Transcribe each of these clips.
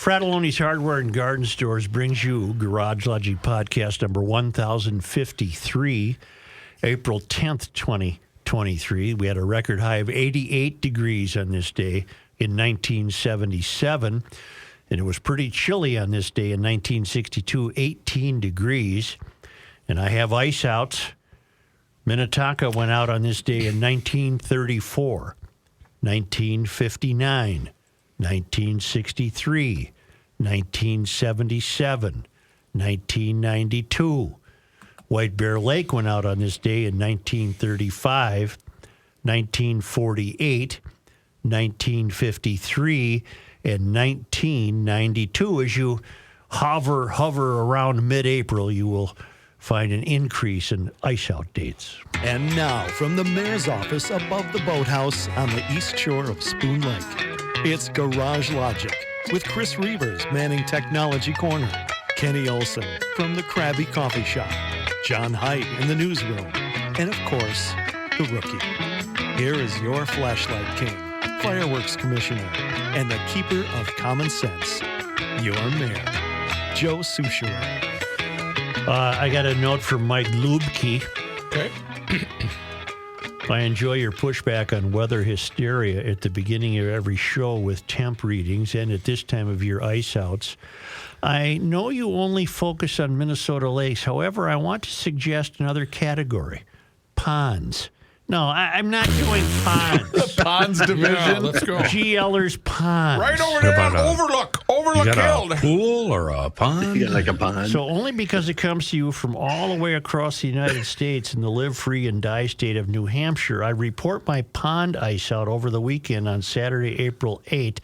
Fratelloni's Hardware and Garden Stores brings you Garage Logic Podcast number 1053, April 10th, 2023. We had a record high of 88 degrees on this day in 1977, and it was pretty chilly on this day in 1962, 18 degrees. And I have ice outs. Minnetonka went out on this day in 1934, 1959, 1963, 1977, 1992. White Bear Lake went out on this day in 1935, 1948, 1953, and 1992. As you hover around mid-April, you will find an increase in ice-out dates. And now, from the mayor's office above the boathouse on the east shore of Spoon Lake, it's Garage Logic with Chris Reavers manning Technology Corner, Kenny Olson from the Krabby Coffee Shop, John Heidt in the newsroom, and of course, the rookie. Here is your flashlight king, fireworks commissioner, and the keeper of common sense, your mayor, Joe Souchere. I got a note from Mike Lubke. Okay. I enjoy your pushback on weather hysteria at the beginning of every show with temp readings and at this time of year ice outs. I know you only focus on Minnesota lakes. However, I want to suggest another category, ponds. No, I'm not doing ponds. The ponds division. Yeah, let's go. GLers ponds. Right over there on Overlook. Overlook You got Hill. a pool or a pond? You got like a pond. So only because it comes to you from all the way across the United States in the live free and die state of New Hampshire, I report my pond ice out over the weekend on Saturday, April 8th.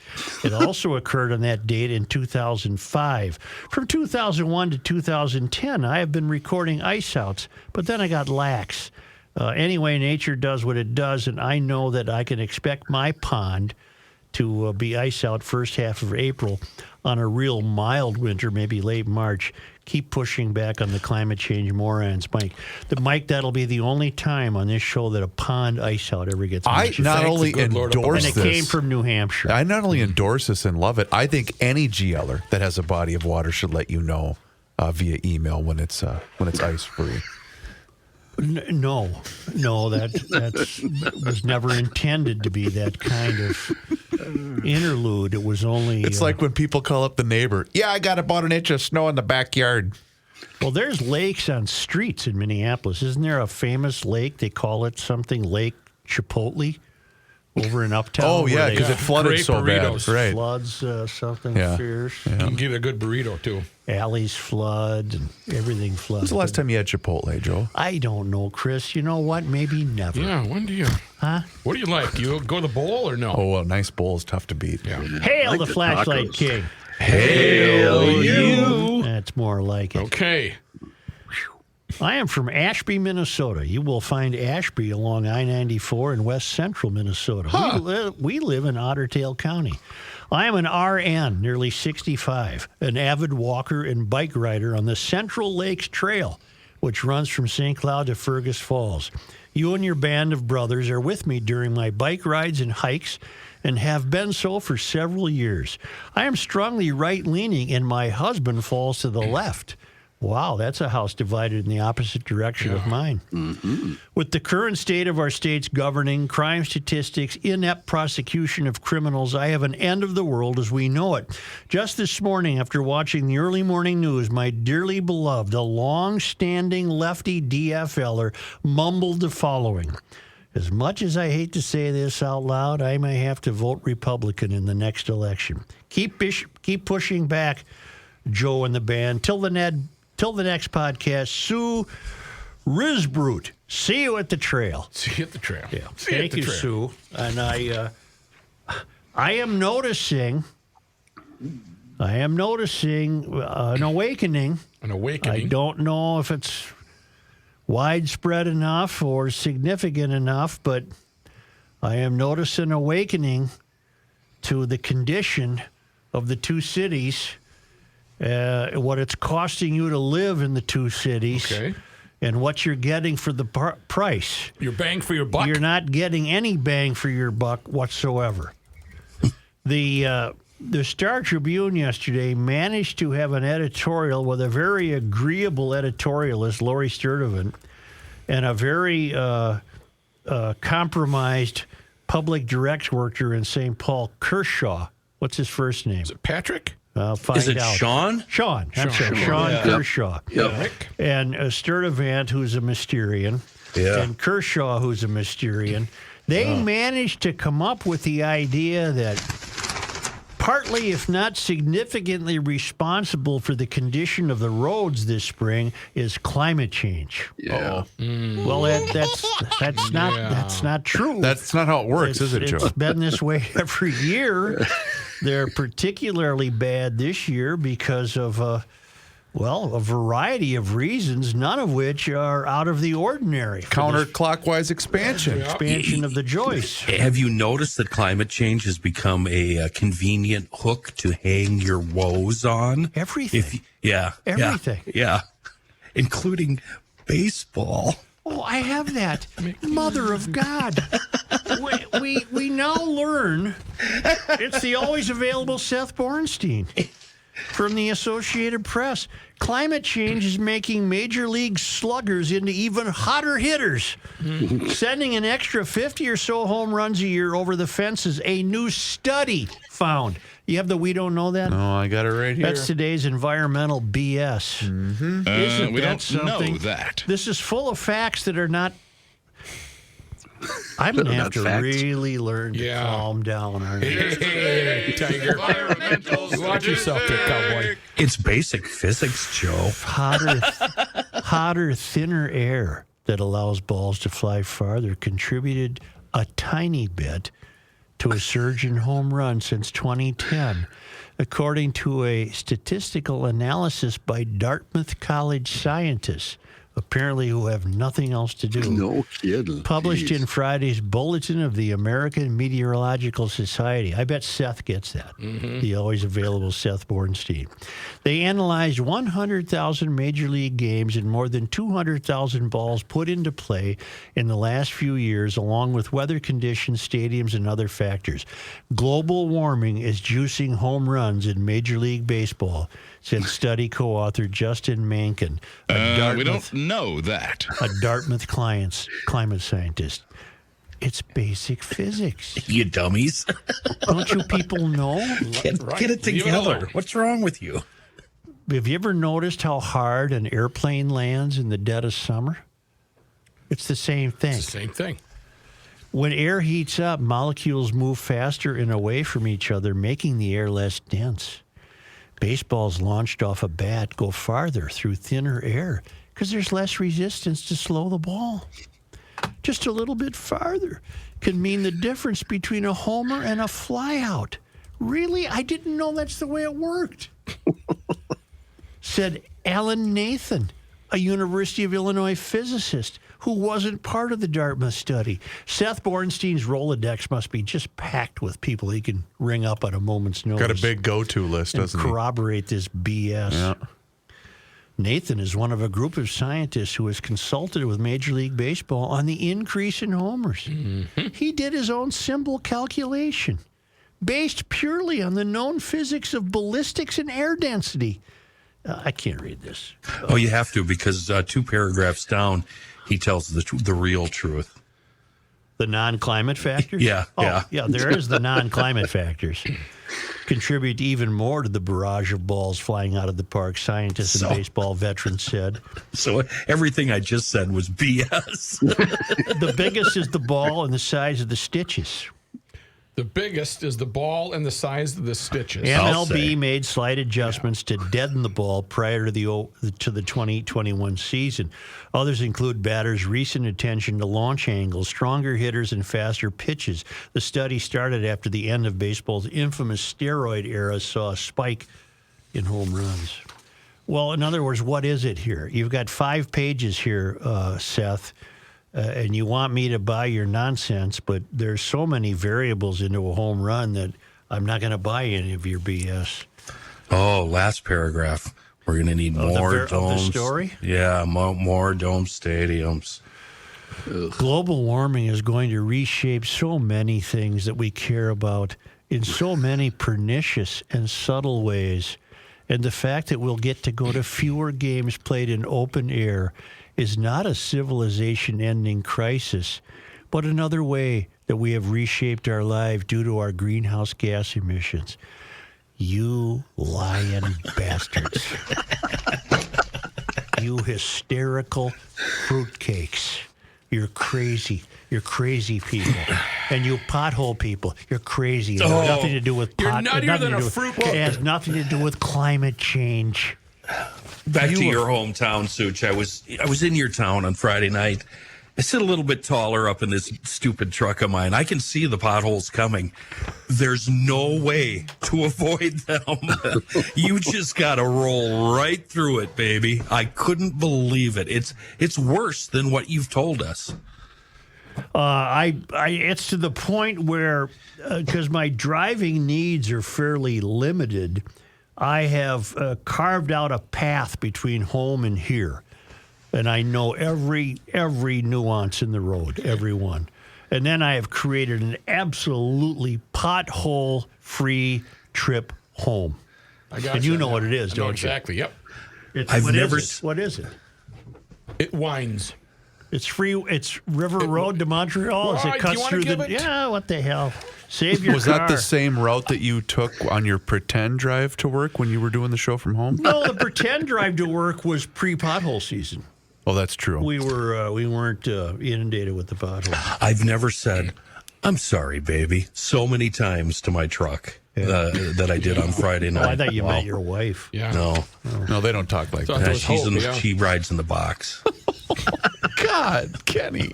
It also occurred on that date in 2005. From 2001 to 2010, I have been recording ice outs, but then I got lax. Anyway, nature does what it does, and I know that I can expect my pond to be ice out first half of April on a real mild winter, maybe late March. Keep pushing back on the climate change morons, Mike. Mike, that'll be the only time on this show that a pond ice out ever gets I mentioned. not only endorse And it this, came from New Hampshire. I not only endorse this and love it, I think any GLer that has a body of water should let you know via email when it's ice free. No, that was never intended to be that kind of interlude. It was only... It's like when people call up the neighbor. Yeah, I got about an inch of snow in the backyard. Well, there's lakes on streets in Minneapolis. Isn't there a famous lake? They call it something Lake Chipotle over in Uptown. Oh, yeah, because it flooded Great so burritos. bad. Right. Floods, something fierce. You can get a good burrito, too. Alleys flood and everything floods. When's the last time you had Chipotle, Joe? I don't know, Chris. You know what? Maybe never. Yeah, when do you? Huh? What do you like? You go to the bowl or no? Oh, well, nice bowl is tough to beat. Yeah. Hail like the the flashlight tacos. king. Hail you. That's more like it. Okay. I am from Ashby, Minnesota. You will find Ashby along I-94 in west central Minnesota. We live in Otter Tail County. I am an RN, nearly 65, an avid walker and bike rider on the Central Lakes Trail, which runs from St. Cloud to Fergus Falls. You and your band of brothers are with me during my bike rides and hikes and have been so for several years. I am strongly right-leaning, and my husband falls to the left. Wow, that's a house divided in the opposite direction of mine. Mm-hmm. With the current state of our state's governing, crime statistics, inept prosecution of criminals, I have an end of the world as we know it. Just this morning, after watching the early morning news, my dearly beloved, a long-standing lefty DFLer, mumbled the following. As much as I hate to say this out loud, I may have to vote Republican in the next election. Keep pushing back, Joe and the band. Till the next podcast, Sue Risbrut. See you at the trail. See you at the trail. Yeah. See you at Thank the you, trail. Sue. And I am noticing an awakening. An awakening. I don't know if it's widespread enough or significant enough, but I am noticing an awakening to the condition of the two cities. What it's costing you to live in the two cities, and what you're getting for the price. Your bang for your buck. You're not getting any bang for your buck whatsoever. The The Star Tribune yesterday managed to have an editorial with a very agreeable editorialist, Lori Sturdivant, and a very compromised public direct worker in St. Paul, Kershaw. What's his first name? Is it Patrick? I'll find Is it out. Sean? Sean. That's it. Sean. Sean Yeah. Kershaw. Rick? And Sturdivant, who's a Mysterian, Yeah. and Kershaw, who's a Mysterian. They managed to come up with the idea that partly, if not significantly responsible for the condition of the roads this spring is climate change. Yeah. Well, that's not true. That's not how it works, is it, Joe? It's been this way every year. They're particularly bad this year because of, a variety of reasons, none of which are out of the ordinary. Counterclockwise expansion. Expansion of the joist. Have you noticed that climate change has become a convenient hook to hang your woes on? Everything. Everything. Yeah. Including baseball. Oh, I have that. Mother of God. We now learn it's the always available Seth Bornstein from the Associated Press. Climate change is making major league sluggers into even hotter hitters, sending an extra 50 or so home runs a year over the fences, a new study found. You have the We Don't Know That? Oh, I got it right here. That's today's environmental BS. Isn't We that don't something? know that. This is full of facts that are not. I'm going to have Not to facts. really learn to Yeah. calm down. Aren't I? Hey, Tiger. Watch yourself there, cowboy. It's basic physics, Joe. Hotter, thinner air that allows balls to fly farther contributed a tiny bit to a surge in home runs since 2010, according to a statistical analysis by Dartmouth College scientists, apparently who have nothing else to do. No kidding. Published Jeez. in Friday's Bulletin of the American Meteorological Society. I bet Seth gets that. The always available Seth Bornstein. They analyzed 100,000 Major League games and more than 200,000 balls put into play in the last few years, along with weather conditions, stadiums, and other factors. Global warming is juicing home runs in Major League Baseball, said study co-author Justin Mankin, We don't know that. a Dartmouth climate scientist. It's basic physics. You dummies. Don't you people know? Get it Leave it together. alone. What's wrong with you? Have you ever noticed how hard an airplane lands in the dead of summer? It's the same thing. It's the same thing. When air heats up, molecules move faster and away from each other, making the air less dense. Baseballs launched off a bat go farther through thinner air because there's less resistance to slow the ball. Just a little bit farther can mean the difference between a homer and a flyout. Really? I didn't know that's the way it worked. Said Alan Nathan, a University of Illinois physicist who wasn't part of the Dartmouth study. Seth Bornstein's Rolodex must be just packed with people he can ring up at a moment's notice. Got a big go-to list, and doesn't he? corroborate this BS. Yeah. Nathan is one of a group of scientists who has consulted with Major League Baseball on the increase in homers. He did his own simple calculation based purely on the known physics of ballistics and air density. I can't read this. Oh, you have to, because 2 paragraphs down, he tells the real truth. The non-climate factors? Yeah, yeah. Yeah, there is the non-climate factors. Contribute even more to the barrage of balls flying out of the park, scientists and baseball veterans said. So everything I just said was BS. The biggest is the ball and the size of the stitches. The biggest is the ball and the size of the stitches. I'll say. MLB made slight adjustments to deaden the ball prior to the 2021 season. Others include batters' recent attention to launch angles, stronger hitters, and faster pitches. The study started after the end of baseball's infamous steroid era saw a spike in home runs. Well, in other words, what is it here? You've got 5 pages here, Seth. And you want me to buy your nonsense, but there's so many variables into a home run that I'm not going to buy any of your BS. Oh, last paragraph. We're going to need more of the domes. story? Yeah, more dome stadiums. Global warming is going to reshape so many things that we care about in so many pernicious and subtle ways. And the fact that we'll get to go to fewer games played in open air is not a civilization-ending crisis, but another way that we have reshaped our life due to our greenhouse gas emissions. You lying bastards. You hysterical fruitcakes. You're crazy. You're crazy people. And you pothole people. You're crazy. It has nothing to do with You're nuttier than a fruitcake. It has nothing to do with climate change. Back to your hometown, Such. I was in your town on Friday night. I sit a little bit taller up in this stupid truck of mine. I can see the potholes coming. There's no way to avoid them. You just got to roll right through it, baby. I couldn't believe it. It's worse than what you've told us. It's to the point where, because my driving needs are fairly limited, I have carved out a path between home and here. And I know every nuance in the road, every one. And then I have created an absolutely pothole-free trip home. I got And you know what it is, I know don't exactly. Yep. you? I've What never is it? What is it? It winds. It's free. It's River Road to Montreal. As Why? it Do cuts you wanna through give the. it? Yeah, what the hell? Save your Was car. that the same route that you took on your pretend drive to work when you were doing the show from home? No, the pretend drive to work was pre-pothole season. Oh, that's true. We weren't inundated with the potholes. I've never said, "I'm sorry, baby," so many times to my truck that I did on Friday night. Oh, I thought you meant your wife. Yeah. No, they don't talk like Thought that. there was hope, yeah. She rides in the box. God, Kenny.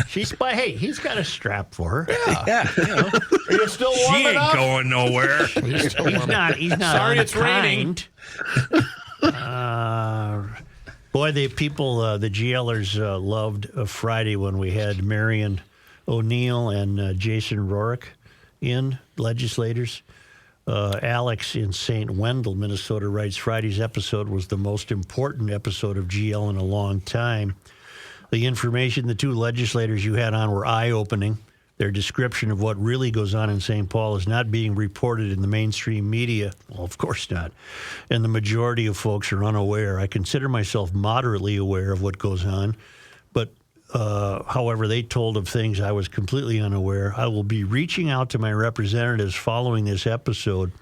Hey, he's got a strap for her. Yeah, you know, Are you still she warm ain't enough? going nowhere. He's not. Sorry, it's raining. Boy, the people, the GLers loved Friday when we had Marion O'Neill and Jason Rorick in, legislators. Alex in St. Wendell, Minnesota, writes, Friday's episode was the most important episode of GL in a long time. The information the two legislators you had on were eye-opening. Their description of what really goes on in St. Paul is not being reported in the mainstream media. Well, of course not. And the majority of folks are unaware. I consider myself moderately aware of what goes on. But, however, they told of things I was completely unaware. I will be reaching out to my representatives following this episode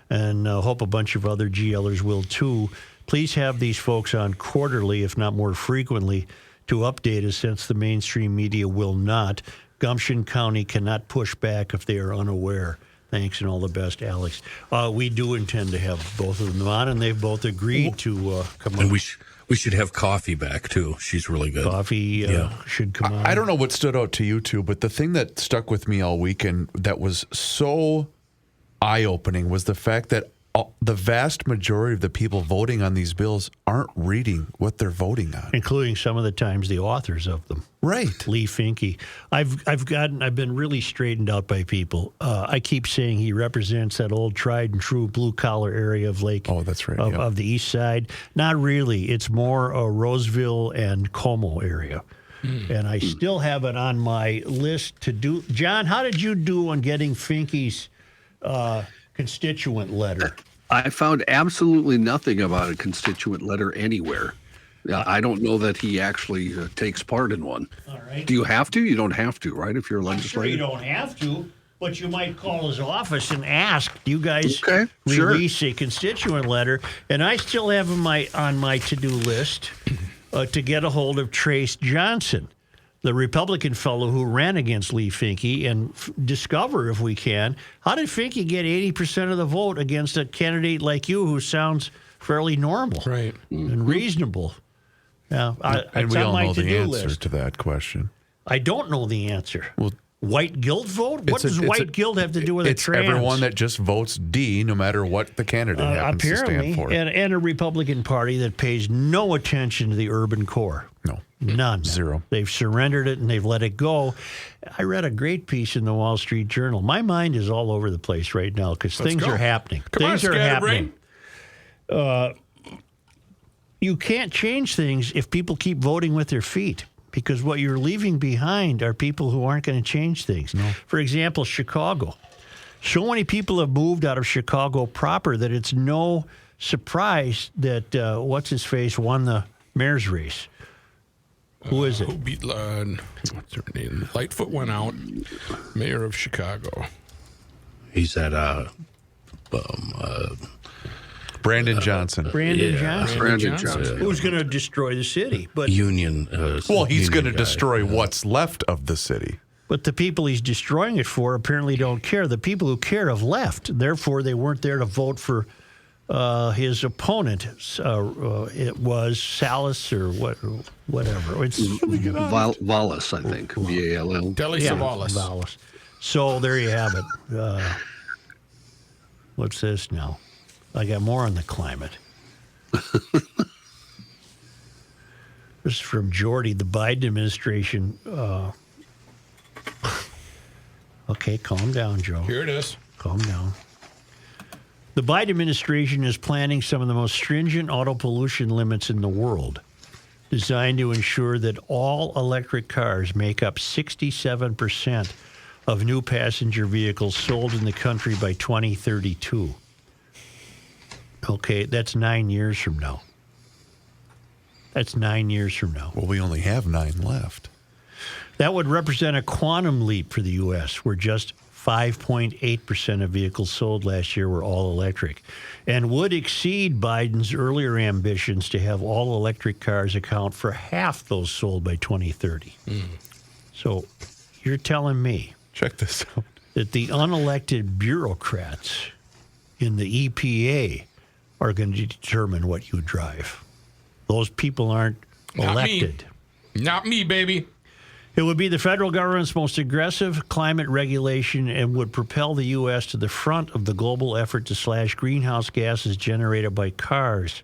and hope a bunch of other GLers will too. Please have these folks on quarterly, if not more frequently, to update us since the mainstream media will not. Gumption County cannot push back if they are unaware. Thanks and all the best, Alex. We do intend to have both of them on, and they've both agreed to come on. And we should have Coffee back, too. She's really good. Coffee should come on. I don't know what stood out to you two, but the thing that stuck with me all weekend that was so eye-opening was the fact that the vast majority of the people voting on these bills aren't reading what they're voting on, including some of the times the authors of them. Right. Lee Finke. I've been really straightened out by people. I keep saying he represents that old tried and true blue collar area of Lake. Oh, that's right. Of the east side. Not really. It's more Roseville and Como area. And I still have it on my list to do. John, how did you do on getting Finke's constituent letter? I found absolutely nothing about a constituent letter anywhere. I don't know that he actually takes part in one. All right. Do you have to? You don't have to, right? If you're a I'm sure you legislator. don't have to, but you might call his office and ask, do you guys Okay, sure. release a constituent letter? And I still have on my to-do list to get a hold of Trace Johnson, the Republican fellow who ran against Lee Finke, and discover, if we can, how did Finke get 80% of the vote against a candidate like you who sounds fairly normal Right. and reasonable? Yeah, And we all know the answer list. to that question. I don't know the answer. Well, White guilt vote? What does white guilt have to do with a It's trans? everyone that just votes D, no matter what the candidate happens to apparently, stand for. and a Republican Party that pays no attention to the urban core. No. None. Zero. They've surrendered it and they've let it go. I read a great piece in the Wall Street Journal. My mind is all over the place right now because things go. are happening. Come on, things are happening. Scatterbrain. You can't change things if people keep voting with their feet. because what you're leaving behind are people who aren't going to change things. No. For example, Chicago. So many people have moved out of Chicago proper that it's no surprise that what's-his-face won the mayor's race. Who is it? Who beat, what's her name? Lightfoot went out, mayor of Chicago. He's at Brandon Johnson. Brandon Johnson. Brandon Johnson. Who's going to destroy the city. But Union. Well, he's going to guy. destroy what's left of the city. But the people he's destroying it for apparently don't care. The people who care have left. Therefore, they weren't there to vote for his opponent. It was Salas or whatever. It's Vallis, I think. V-A-L-L. Deli Savalas. Vallis. So there you have it. What's this now? I got more on the climate. This is from Jordy. The Biden administration. Okay, calm down, Joe. Here it is. Calm down. The Biden administration is planning some of the most stringent auto pollution limits in the world, designed to ensure that all electric cars make up 67% of new passenger vehicles sold in the country by 2032. Okay, that's 9 years from now. That's 9 years from now. Well, we only have 9 left. That would represent a quantum leap for the U.S., where just 5.8% of vehicles sold last year were all electric, and would exceed Biden's earlier ambitions to have all electric cars account for half those sold by 2030. So you're telling me Check this out. that the unelected bureaucrats in the EPA are going to determine what you drive. Those people aren't elected. Not me, baby. It would be the federal government's most aggressive climate regulation and would propel the U.S. to the front of the global effort to slash greenhouse gases generated by cars.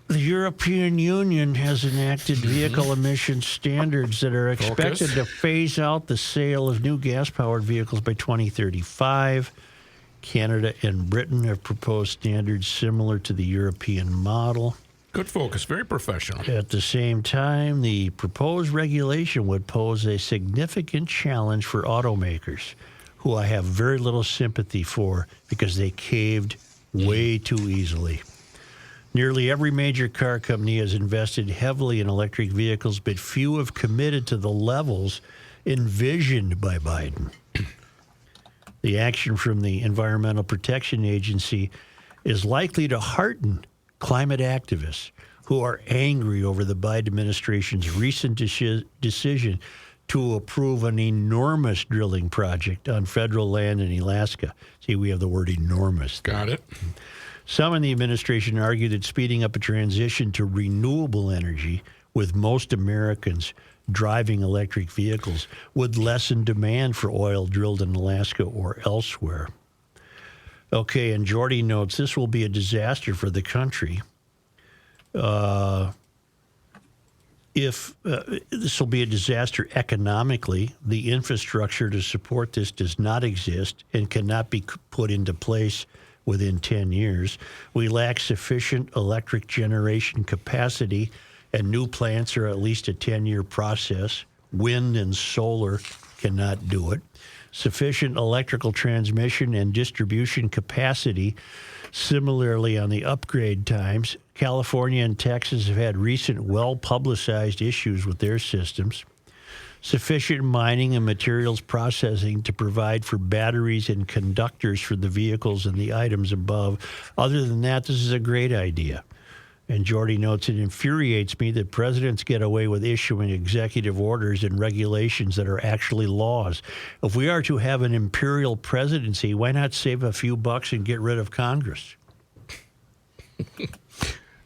The European Union has enacted vehicle emission standards that are expected to phase out the sale of new gas-powered vehicles by 2035. Canada and Britain have proposed standards similar to the European model. Good focus. Very professional. At the same time, the proposed regulation would pose a significant challenge for automakers, who I have very little sympathy for because they caved way too easily. Nearly every major car company has invested heavily in electric vehicles, but few have committed to the levels envisioned by Biden. The action from the Environmental Protection Agency is likely to hearten climate activists who are angry over the Biden administration's recent decision to approve an enormous drilling project on federal land in Alaska. See, we have the word enormous there. Got it. Some in the administration argue that speeding up a transition to renewable energy, with most Americans driving electric vehicles, would lessen demand for oil drilled in Alaska or elsewhere. Okay, and Jordy notes this will be a disaster for the country. If this will be a disaster economically, the infrastructure to support this does not exist and cannot be put into place within 10 years. We lack sufficient electric generation capacity, and new plants are at least a 10-year process. Wind and solar cannot do it. Sufficient electrical transmission and distribution capacity. Similarly, on the upgrade times, California and Texas have had recent well-publicized issues with their systems. Sufficient mining and materials processing to provide for batteries and conductors for the vehicles and the items above. Other than that, this is a great idea. And Jordy notes, it infuriates me that presidents get away with issuing executive orders and regulations that are actually laws. If we are to have an imperial presidency, why not save a few bucks and get rid of Congress?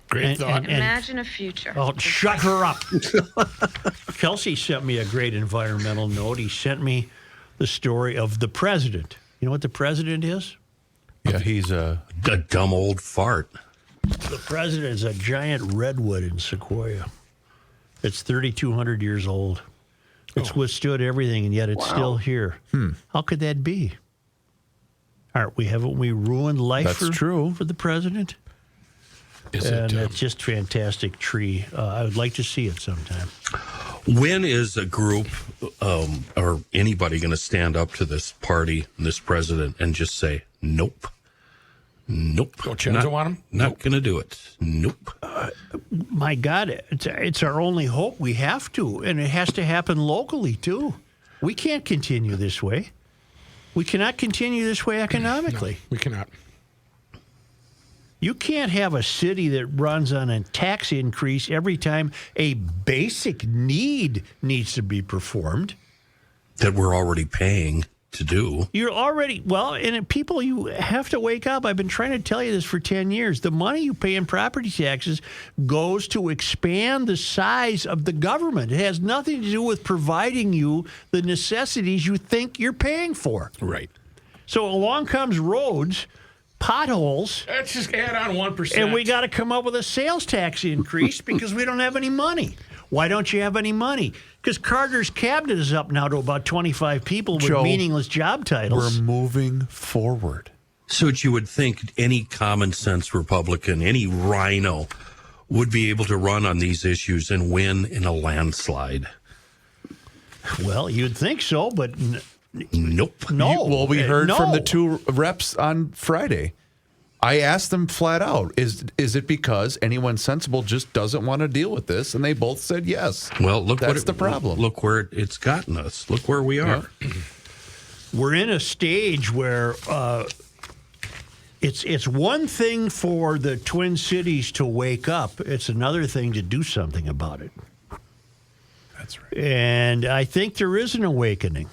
Great thought. Imagine a future. Oh, shut her up. Kelsey sent me a great environmental note. He sent me the story of the president. You know what the president is? Yeah, he's a dumb old fart. The president is a giant redwood in Sequoia. It's 3,200 years old. It's withstood everything, and yet it's still here. How could that be? Haven't we ruined life That's true. for the president? And it's just fantastic tree. I would like to see it sometime. When is a group or anybody going to stand up to this party, this president, and just say, nope? Nope. Don't Chenzo want him? Not going to do it. Nope. My God, it's our only hope. We have to. And it has to happen locally, too. We can't continue this way. We cannot continue this way economically. No, we cannot. You can't have a city that runs on a tax increase every time a basic need needs to be performed. That we're already paying to do. You're already, and people, you have to wake up. I've been trying to tell you this for 10 years. The money you pay in property taxes goes to expand the size of the government. It has nothing to do with providing you the necessities you think you're paying for. Right. So along comes roads, potholes. Let's just add on 1%. And we got to come up with a sales tax increase because we don't have any money. Why don't you have any money? Because Carter's cabinet is up now to about 25 people with meaningless job titles. We're moving forward. So that you would think any common sense Republican, any rhino, would be able to run on these issues and win in a landslide. Well, you'd think so, but nope. No. We heard from the two reps on Friday. I asked them flat out, is it because anyone sensible just doesn't want to deal with this? And they both said yes. Well, that's the problem. Look where it's gotten us. Look where we are. Yeah. We're in a stage where it's one thing for the Twin Cities to wake up. It's another thing to do something about it. That's right. And I think there is an awakening.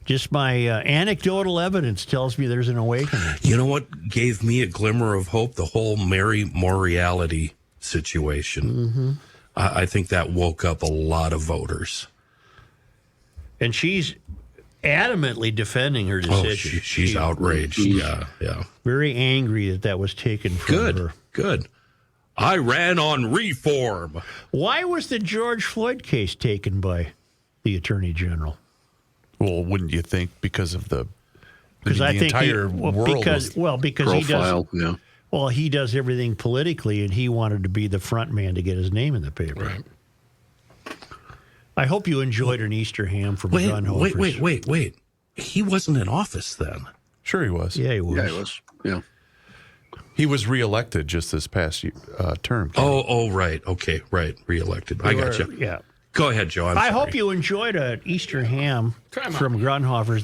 Just my anecdotal evidence tells me there's an awakening. You know what gave me a glimmer of hope? The whole Mary Moriarty situation. Mm-hmm. I think that woke up a lot of voters. And she's adamantly defending her decision. She's outraged. Yeah. Very angry that was taken from her. Good. I ran on reform. Why was the George Floyd case taken by the Attorney General? Well, wouldn't you think because of the entire world? Because profile, he does. Yeah. Well, he does everything politically, and he wanted to be the front man to get his name in the paper. Right. I hope you enjoyed an Easter ham from Gunhofer's. Wait. He wasn't in office then. Sure he was. Yeah, he was. Yeah, he was. Yeah. He was reelected just this past term. Oh, right. Okay, right. Reelected. I got you. Yeah. Go ahead, Joe. I hope you enjoyed an Easter ham from Grunhofer's.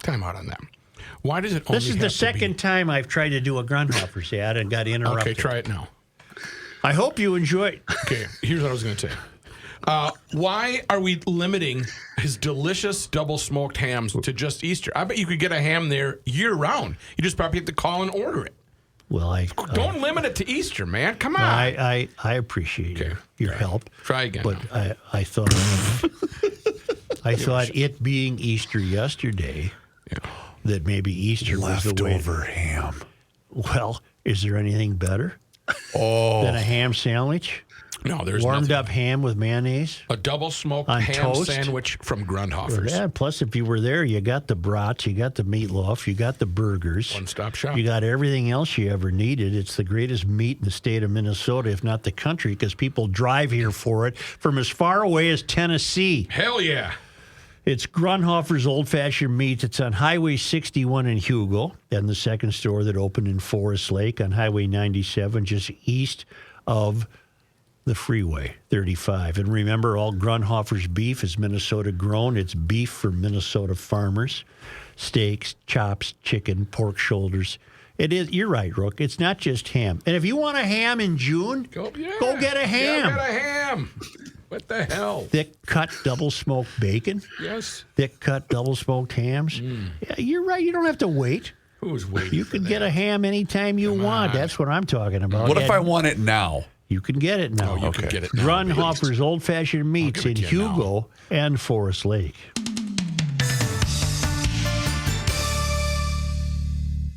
Time out on that. Why does it only This is the second time I've tried to do a Grunhofer's ad and got interrupted. Okay, try it now. I hope you enjoyed. Okay, here's what I was going to say. Why are we limiting his delicious double smoked hams to just Easter? I bet you could get a ham there year round. You just probably have to call and order it. Well, don't limit it to Easter, man. Come on. I appreciate your help. Try again. But I thought it being Easter yesterday, that maybe Easter was the way. Leftover ham. Well, is there anything better than a ham sandwich? No, there's warmed nothing. up ham with mayonnaise. A double smoked on ham toast? sandwich from Grunhofer's. Yeah, plus if you were there, you got the brats, you got the meatloaf, you got the burgers. One-stop shop. You got everything else you ever needed. It's the greatest meat in the state of Minnesota, if not the country, because people drive here for it from as far away as Tennessee. Hell yeah. It's Grunhofer's Old Fashioned Meats. It's on Highway 61 in Hugo, and the second store that opened in Forest Lake on Highway 97, just east of the Freeway 35. And remember, all Grunhofer's beef is Minnesota grown. It's beef for Minnesota farmers. Steaks, chops, chicken, pork shoulders. It is. You're right, Rook. It's not just ham. And if you want a ham in June, go get a ham. Get a ham. What the hell? Thick cut double smoked bacon. Yes. Thick cut double smoked hams. Yeah, you're right. You don't have to wait. Who's waiting? You can get a ham anytime you want. That's what I'm talking about. What if I want it now? You can get it now. You can get it now. Grunhofer's Old Fashioned Meats in Hugo and Forest Lake.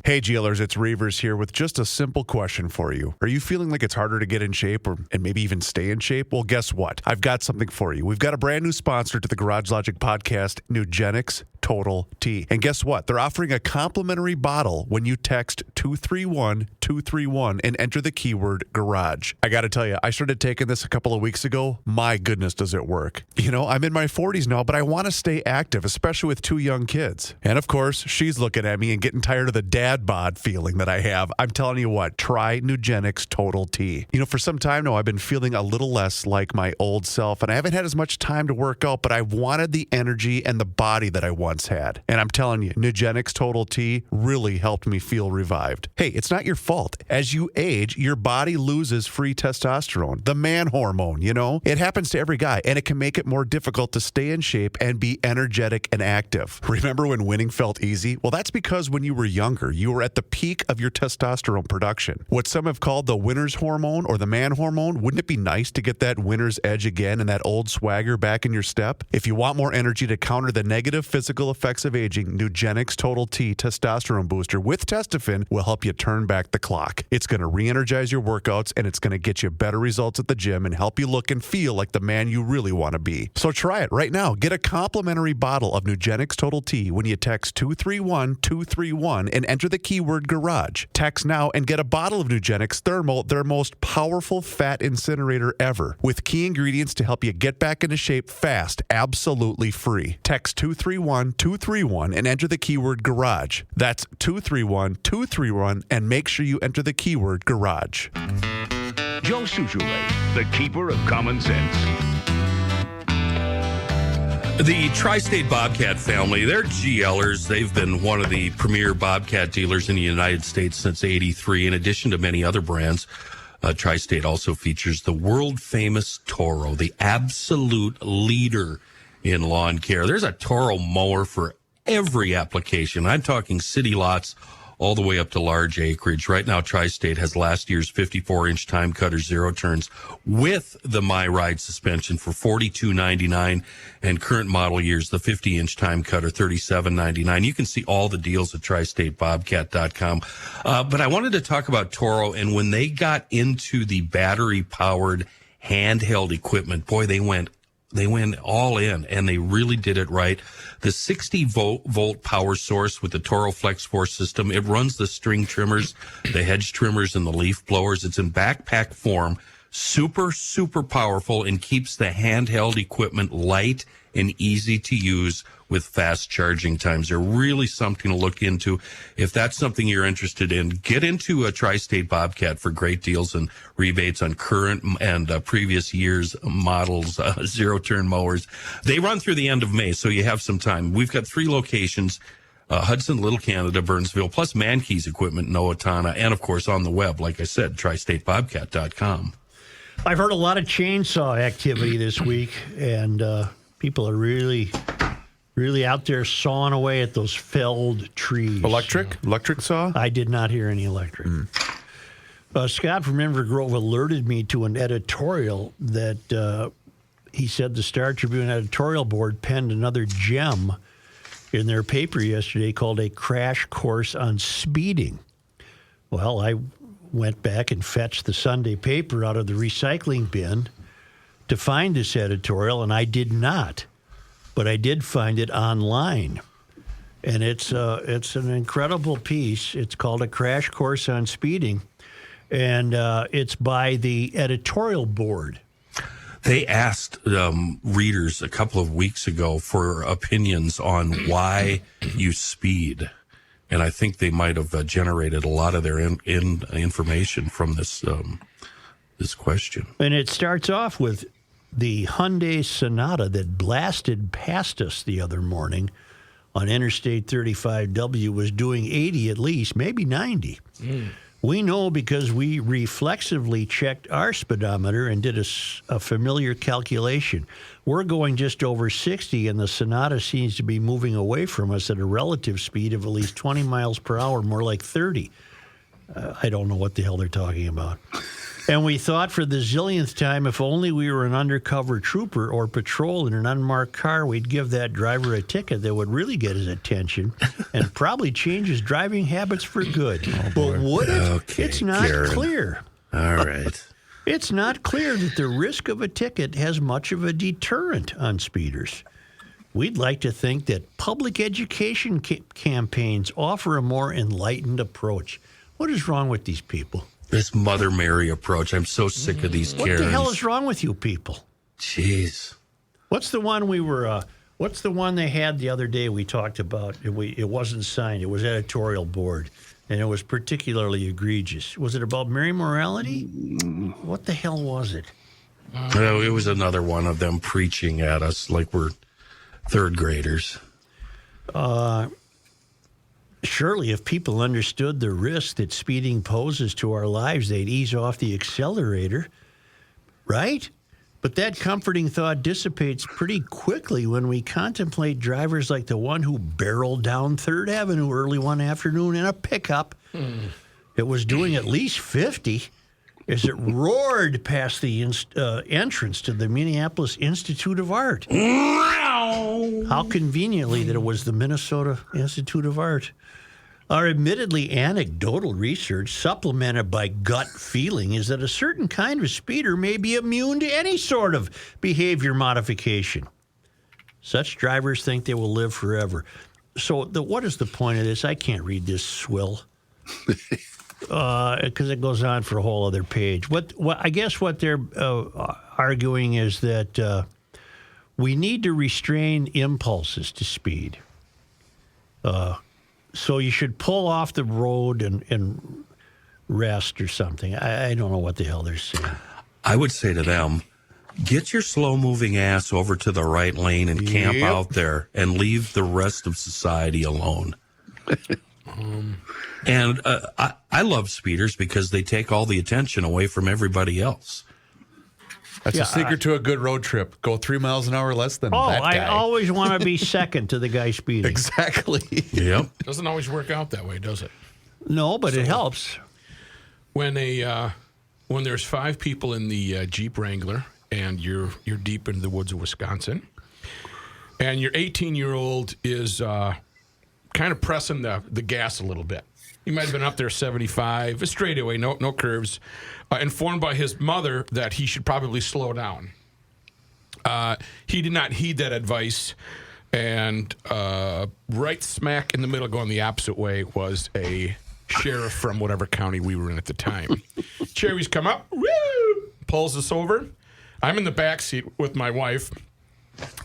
Hey, GLers, it's Reavers here with just a simple question for you. Are you feeling like it's harder to get in shape and maybe even stay in shape? Well, guess what? I've got something for you. We've got a brand new sponsor to the Garage Logic podcast, Nugenix Total T. And guess what? They're offering a complimentary bottle when you text 231-231 and enter the keyword garage. I got to tell you, I started taking this a couple of weeks ago. My goodness, does it work. You know, I'm in my 40s now, but I want to stay active, especially with 2 young kids. And of course, she's looking at me and getting tired of the dad bod feeling that I have. I'm telling you what, try Nugenix Total T. You know, for some time now, I've been feeling a little less like my old self, and I haven't had as much time to work out, but I've wanted the energy and the body that I once had. And I'm telling you, Nugenix Total T really helped me feel revived. Hey, it's not your fault. As you age, your body loses free testosterone, the man hormone, you know? It happens to every guy, and it can make it more difficult to stay in shape and be energetic and active. Remember when winning felt easy? Well, that's because when you were younger, you were at the peak of your testosterone production. What some have called the winner's hormone or the man hormone, wouldn't it be nice to get that winner's edge again and that old swagger back in your step? If you want more energy to counter the negative physical effects of aging, Nugenix Total T Testosterone Booster with Testofen will help you turn back the clock. It's going to re-energize your workouts, and it's going to get you better results at the gym and help you look and feel like the man you really want to be. So try it right now. Get a complimentary bottle of Nugenix Total T when you text 231-231 and enter the keyword garage. Text now and get a bottle of Nugenix Thermal, their most powerful fat incinerator ever, with key ingredients to help you get back into shape fast, absolutely free. Text 231-231 and enter the keyword garage. That's 231-231 and make sure you enter the keyword garage. Joe Soucheray, the keeper of common sense. The Tri-State Bobcat family, they're GLers. They've been one of the premier Bobcat dealers in the United States since '83. In addition to many other brands, Tri-State also features the world-famous Toro, the absolute leader in lawn care. There's a Toro mower for every application. I'm talking city lots all the way up to large acreage. Right now, Tri-State has last year's 54-inch time cutter zero turns with the My Ride suspension for $42.99, and current model years, the 50-inch time cutter, $37.99. You can see all the deals at tristatebobcat.com. But I wanted to talk about Toro, and when they got into the battery-powered handheld equipment, boy, they went all in, and they really did it right. The 60-volt power source with the Toro Flex Force system, it runs the string trimmers, the hedge trimmers, and the leaf blowers. It's in backpack form, super, super powerful, and keeps the handheld equipment light and easy to use with fast charging times. They're really something to look into. If that's something you're interested in, get into a Tri-State Bobcat for great deals and rebates on current and previous years models, zero-turn mowers. They run through the end of May, so you have some time. We've got 3 locations, Hudson, Little Canada, Burnsville, plus Mankey's equipment in Owatonna, and, of course, on the web, like I said, tristatebobcat.com. I've heard a lot of chainsaw activity this week, and people are really out there sawing away at those felled trees. Electric saw? I did not hear any electric. Scott from Inver Grove alerted me to an editorial that he said the Star Tribune editorial board penned another gem in their paper yesterday called A Crash Course on Speeding. Well, I went back and fetched the Sunday paper out of the recycling bin to find this editorial, and I did not. But I did find it online, and it's an incredible piece. It's called A Crash Course on Speeding, and it's by the editorial board. They asked readers a couple of weeks ago for opinions on why you speed, and I think they might have generated a lot of their information from this question. And it starts off with the Hyundai Sonata that blasted past us the other morning on Interstate 35W was doing 80 at least, maybe 90. We know because we reflexively checked our speedometer and did a familiar calculation. We're going just over 60, and the Sonata seems to be moving away from us at a relative speed of at least 20 miles per hour, more like 30. I don't know what the hell they're talking about. And we thought for the zillionth time, if only we were an undercover trooper or patrol in an unmarked car, we'd give that driver a ticket that would really get his attention and probably change his driving habits for good. But would it? Okay, it's not Karen. clear. All right. It's not clear that the risk of a ticket has much of a deterrent on speeders. We'd like to think that public education campaigns offer a more enlightened approach. What is wrong with these people? This Mother Mary approach. I'm so sick of these Karens. What the hell is wrong with you people? Jeez. What's the one we were? What's the one they had the other day? We talked about. It wasn't signed. It was editorial board, and it was particularly egregious. Was it about Mary morality? What the hell was it? It was another one of them preaching at us like we're third graders. Surely, if people understood the risk that speeding poses to our lives, they'd ease off the accelerator, right? But that comforting thought dissipates pretty quickly when we contemplate drivers like the one who barreled down 3rd Avenue early one afternoon in a pickup. It was doing at least 50 as it roared past the entrance to the Minneapolis Institute of Art. How conveniently that it was the Minnesota Institute of Art. Our admittedly anecdotal research, supplemented by gut feeling, is that a certain kind of speeder may be immune to any sort of behavior modification. Such drivers think they will live forever. So what is the point of this? I can't read this swill because it goes on for a whole other page. I guess what they're arguing is that we need to restrain impulses to speed. So you should pull off the road and rest or something. I don't know what the hell they're saying. I would say to them, get your slow-moving ass over to the right lane and camp out there and leave the rest of society alone. And I love speeders because they take all the attention away from everybody else. That's a secret to a good road trip. Go 3 miles an hour less than that guy. I always want to be second to the guy speeding. Exactly. Yep. Doesn't always work out that way, does it? No, but it helps. When there's 5 people in the Jeep Wrangler and you're deep into the woods of Wisconsin, and your 18-year-old is kind of pressing the gas a little bit. He might have been up there 75, a straightaway, no curves. Informed by his mother that he should probably slow down. He did not heed that advice, and right smack in the middle, going the opposite way, was a sheriff from whatever county we were in at the time. Cherries come up, woo, pulls us over. I'm in the back seat with my wife.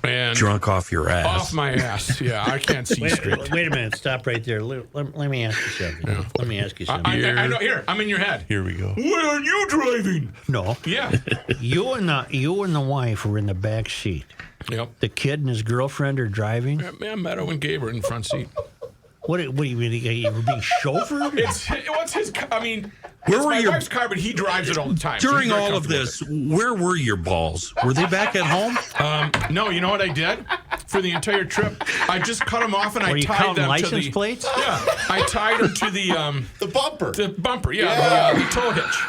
And drunk off your ass. Off my ass. Yeah, I can't see straight. Wait a minute. Stop right there. Let me ask you something. Yeah. Let me ask you something. I know. Here, I'm in your head. Here we go. Why aren't you driving? No. Yeah. You and the wife were in the back seat. Yep. The kid and his girlfriend are driving. Yeah, Meadow and Gabe are in the front seat. What do you mean? You were being chauffeured? What's his? I mean, it's my wife's car, but he drives it all the time. During all of this, where were your balls? Were they back at home? No. You know what I did for the entire trip? I just cut them off and I tied them to the plates. Yeah, I tied them to the bumper. The bumper. Yeah. The tow hitch.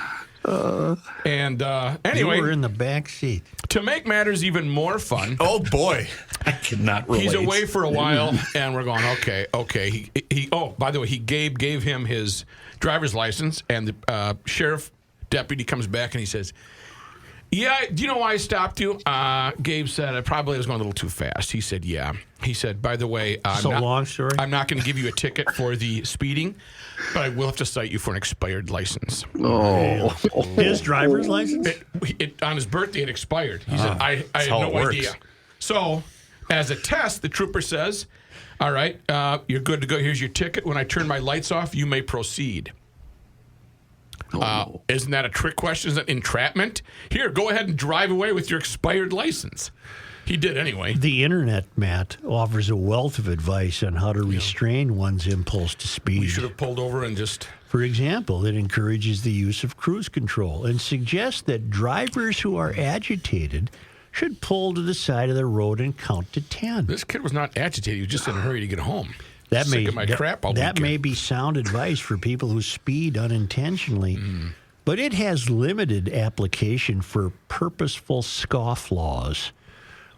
Anyway, you were in the back seat. To make matters even more fun. Oh boy, I cannot relate. He's away for a while, and we're going, okay. He by the way, he gave him his driver's license, and the sheriff deputy comes back and he says, "Yeah, do you know why I stopped you?" Gabe said, "I probably was going a little too fast." He said, "Yeah." He said, "By the way, long story. I'm not going to give you a ticket for the speeding, but I will have to cite you for an expired license." Oh, his driver's license? On his birthday, it expired. He said, "I had no idea." So, as a test, the trooper says, "All right, you're good to go. Here's your ticket. When I turn my lights off, you may proceed." Isn't that a trick question? Is that entrapment? Here, go ahead and drive away with your expired license. He did anyway. The internet, Matt, offers a wealth of advice on how to restrain one's impulse to speed. We should have pulled over and just... For example, it encourages the use of cruise control and suggests that drivers who are agitated should pull to the side of the road and count to 10. This kid was not agitated. He was just in a hurry to get home. That That may be sound advice for people who speed unintentionally, but it has limited application for purposeful scofflaws.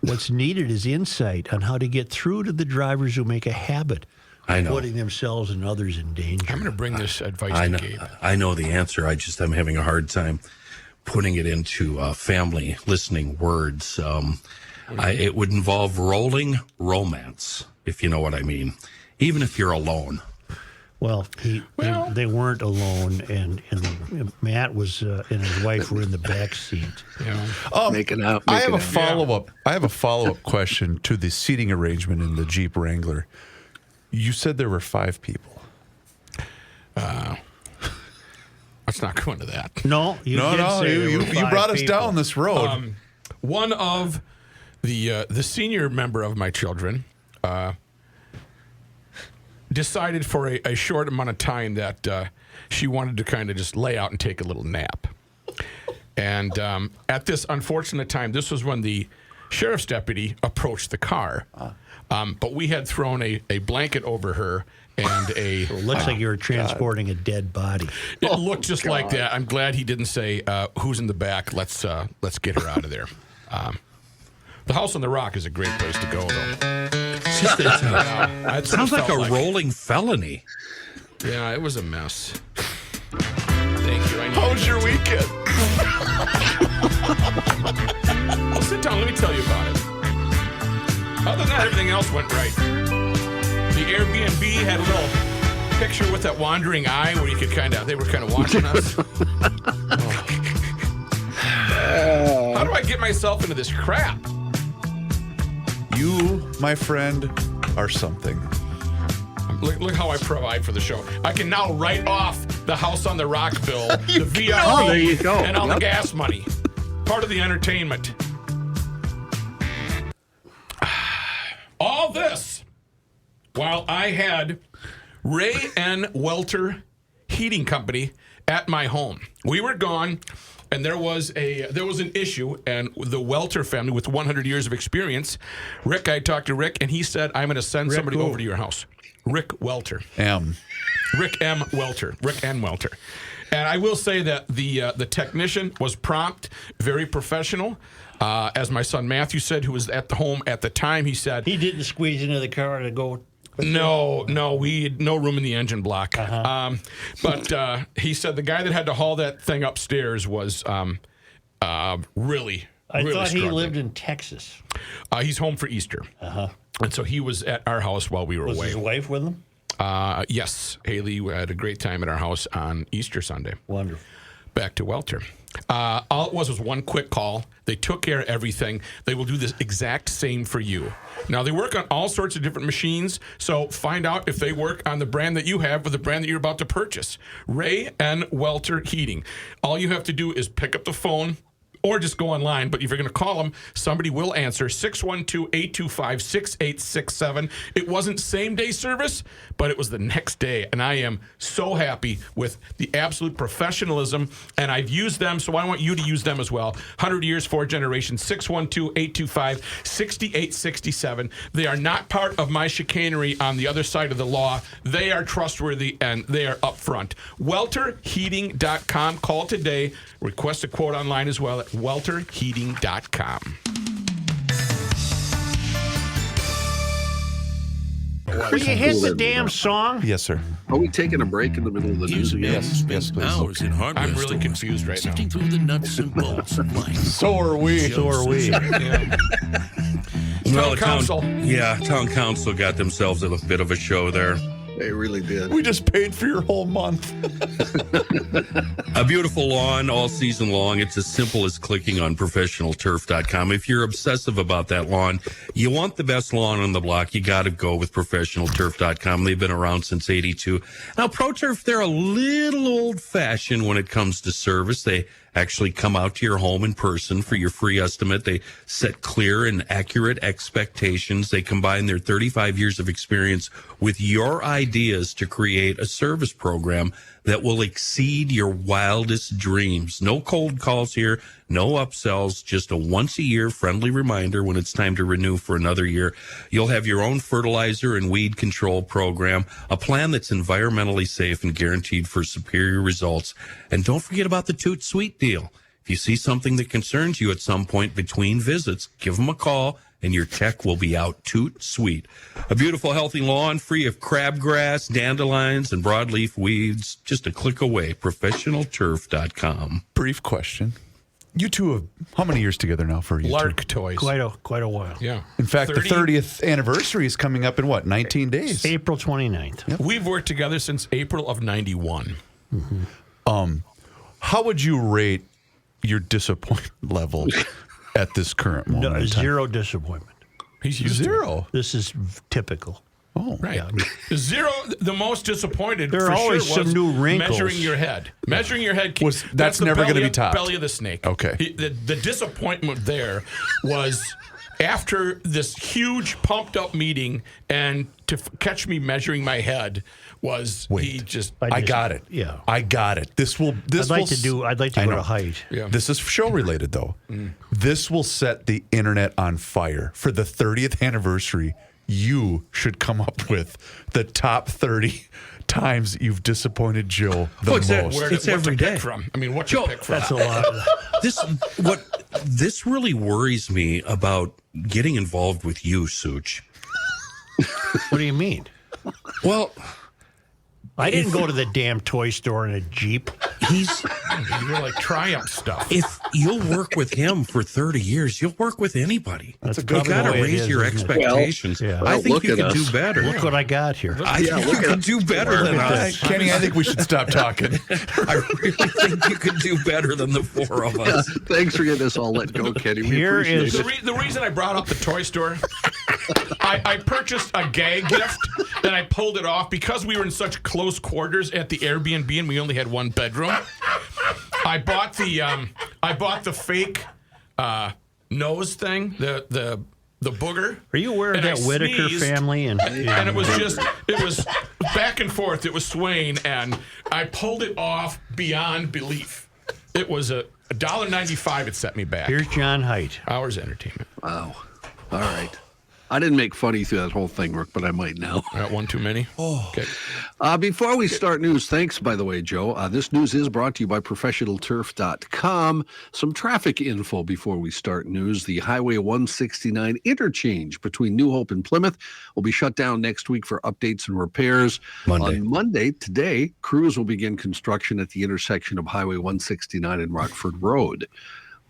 What's needed is insight on how to get through to the drivers who make a habit of putting themselves and others in danger. I'm going to bring this advice to Gabe. I know the answer. I'm having a hard time putting it into family listening words. It would involve rolling romance, if you know what I mean, even if you're alone. Well, they weren't alone, and Matt was and his wife were in the back seat. Making out. I have a follow-up. I have a follow-up question to the seating arrangement in the Jeep Wrangler. You said there were 5 people. Let's not go into that. No, you brought us down this road. One of the senior member of my children decided for a short amount of time that she wanted to kind of just lay out and take a little nap. And at this unfortunate time, this was when the sheriff's deputy approached the car. But we had thrown a blanket over her and It looks like you were transporting a dead body. It looked just like that. I'm glad he didn't say, who's in the back? Let's get her out of there. The House on the Rock is a great place to go, though. It sounds like a rolling felony. Yeah, it was a mess. Thank you. How was your weekend? Well, sit down. Let me tell you about it. Other than that, everything else went right. The Airbnb had a little picture with that wandering eye where you could they were kind of watching us. How do I get myself into this crap? You, my friend, are something. Look how I provide for the show. I can now write off the House on the Rock bill, the VRB, Oh, there you go. and all the gas money. Part of the entertainment. All this while I had Ray and Welter Heating Company at my home. We were gone, and there was an issue, and the Welter family with 100 years of experience, Rick, I talked to Rick, and he said, I'm going to send somebody over to your house. Rick Welter. Rick M. Welter. Rick N. Welter. And I will say that the technician was prompt, very professional. As my son Matthew said, who was at the home at the time, he said... He didn't squeeze into the car to go... No, we had no room in the engine block. But he said the guy that had to haul that thing upstairs was really I thought he struggling. lived in Texas. He's home for Easter. And so he was at our house while we were Was away. his wife with him? Yes. Haley had a great time at our house on Easter Sunday. Wonderful. Back to Welter. All it was one quick call. They took care of everything. They will do this exact same for you. Now, they work on all sorts of different machines, so find out if they work on the brand that you have or the brand that you're about to purchase. Ray and Welter Heating. All you have to do is pick up the phone or just go online. But if you're going to call them, somebody will answer 612-825-6867. It wasn't same-day service, but it was the next day. And I am so happy with the absolute professionalism. And I've used them, so I want you to use them as well. 100 years, 4 generations, 612-825-6867. They are not part of my chicanery on the other side of the law. They are trustworthy, and they are upfront. WelterHeating.com. Call today. Request a quote online as well at welterheating.com. Will you hit the damn song? Yes, sir. Are we taking a break in the middle of the news again? Yes, please. Hours in hardware I'm really stores, confused right now. sifting through the nuts and bolts of life. So are we. Well, Town council. Town council got themselves a bit of a show there. They really did. We just paid for your whole month. A beautiful lawn all season long. It's as simple as clicking on professionalturf.com. If you're obsessive about that lawn, you want the best lawn on the block, you got to go with professionalturf.com. They've been around since 82. Now, ProTurf, they're a little old-fashioned when it comes to service. They actually come out to your home in person for your free estimate. They set clear and accurate expectations. They combine their 35 years of experience with your ideas to create a service program that will exceed your wildest dreams. No cold calls here, no upsells, just a once-a-year friendly reminder when it's time to renew for another year. You'll have your own fertilizer and weed control program, a plan that's environmentally safe and guaranteed for superior results. And don't forget about the Toot Sweet deal. If you see something that concerns you at some point between visits, give them a call, and your tech will be out toot sweet. A beautiful, healthy lawn free of crabgrass, dandelions, and broadleaf weeds. Just a click away. ProfessionalTurf.com. Brief question. You two have how many years together now for you Lark two? Toys. Quite a while. Yeah. In fact, 30 the 30th anniversary is coming up in what, 19 days? April 29th. Yep. We've worked together since April of 91. How would you rate your disappointment level at this current moment? No, in time? zero disappointment. He's used to it. Zero. This is typical. Oh, Right. Yeah. Zero, the most disappointed There are for always sure was some new wrinkles. measuring your head. Measuring your head. That's the never belly gonna be of- topped. Belly of the snake. Okay. The disappointment there was after this huge pumped up meeting and to catch me measuring my head was he just. I got it. Yeah. I got it. This will. This I'd will like to I go know. to Heidt. Yeah. This is show related though. This will set the internet on fire for the 30th anniversary. You should come up with the top 30 times you've disappointed Joe the Well, exactly. most. Where It's what every to pick day. from? I mean, what to pick from? That's a lot. This really worries me about getting involved with you, Such. What do you mean? Well, I didn't go to the damn toy store in a Jeep. You're like Triumph stuff. if you'll work with him for 30 years, you'll work with anybody. That's You probably got to the way it raise is, your isn't it? expectations. Well, yeah. I Well, think look you at can us. do better. Look what I got here. I think you can do better than us. Kenny, I think we should stop talking. I really think you can do better than the four of Yeah, us. thanks for getting us all let go, Kenny. We Here appreciate is- it. The reason I brought up the toy store, I purchased a gag gift, and I pulled it off because we were in such close quarters at the Airbnb, and we only had one bedroom. I bought the fake nose thing, the booger. Are you aware of And that I Whitaker sneezed, family? And it was back and forth. It was swaying, and I pulled it off beyond belief. It was $1.95. It set me back. here's John Heidt. Hours entertainment. Wow. All right. I didn't make fun of you through that whole thing, Rook, but I might now. I got one too many. Oh. Okay. Before we start news, thanks, by the way, Joe. This news is brought to you by ProfessionalTurf.com. Some traffic info before we start news. The Highway 169 interchange between New Hope and Plymouth will be shut down next week for updates and repairs. Monday. On Monday, today, crews will begin construction at the intersection of Highway 169 and Rockford Road.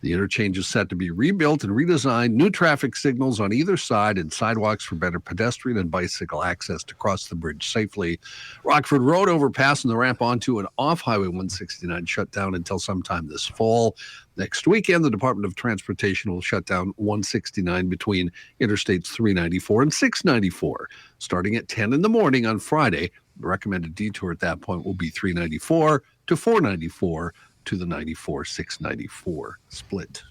The interchange is set to be rebuilt and redesigned, new traffic signals on either side, and sidewalks for better pedestrian and bicycle access to cross the bridge safely. Rockford Road overpass and the ramp onto and off Highway 169 shut down until sometime this fall. Next weekend, the Department of Transportation will shut down 169 between Interstates 394 and 694, starting at 10 in the morning on Friday. The recommended detour at that point will be 394 to 494 to the 94-694 split.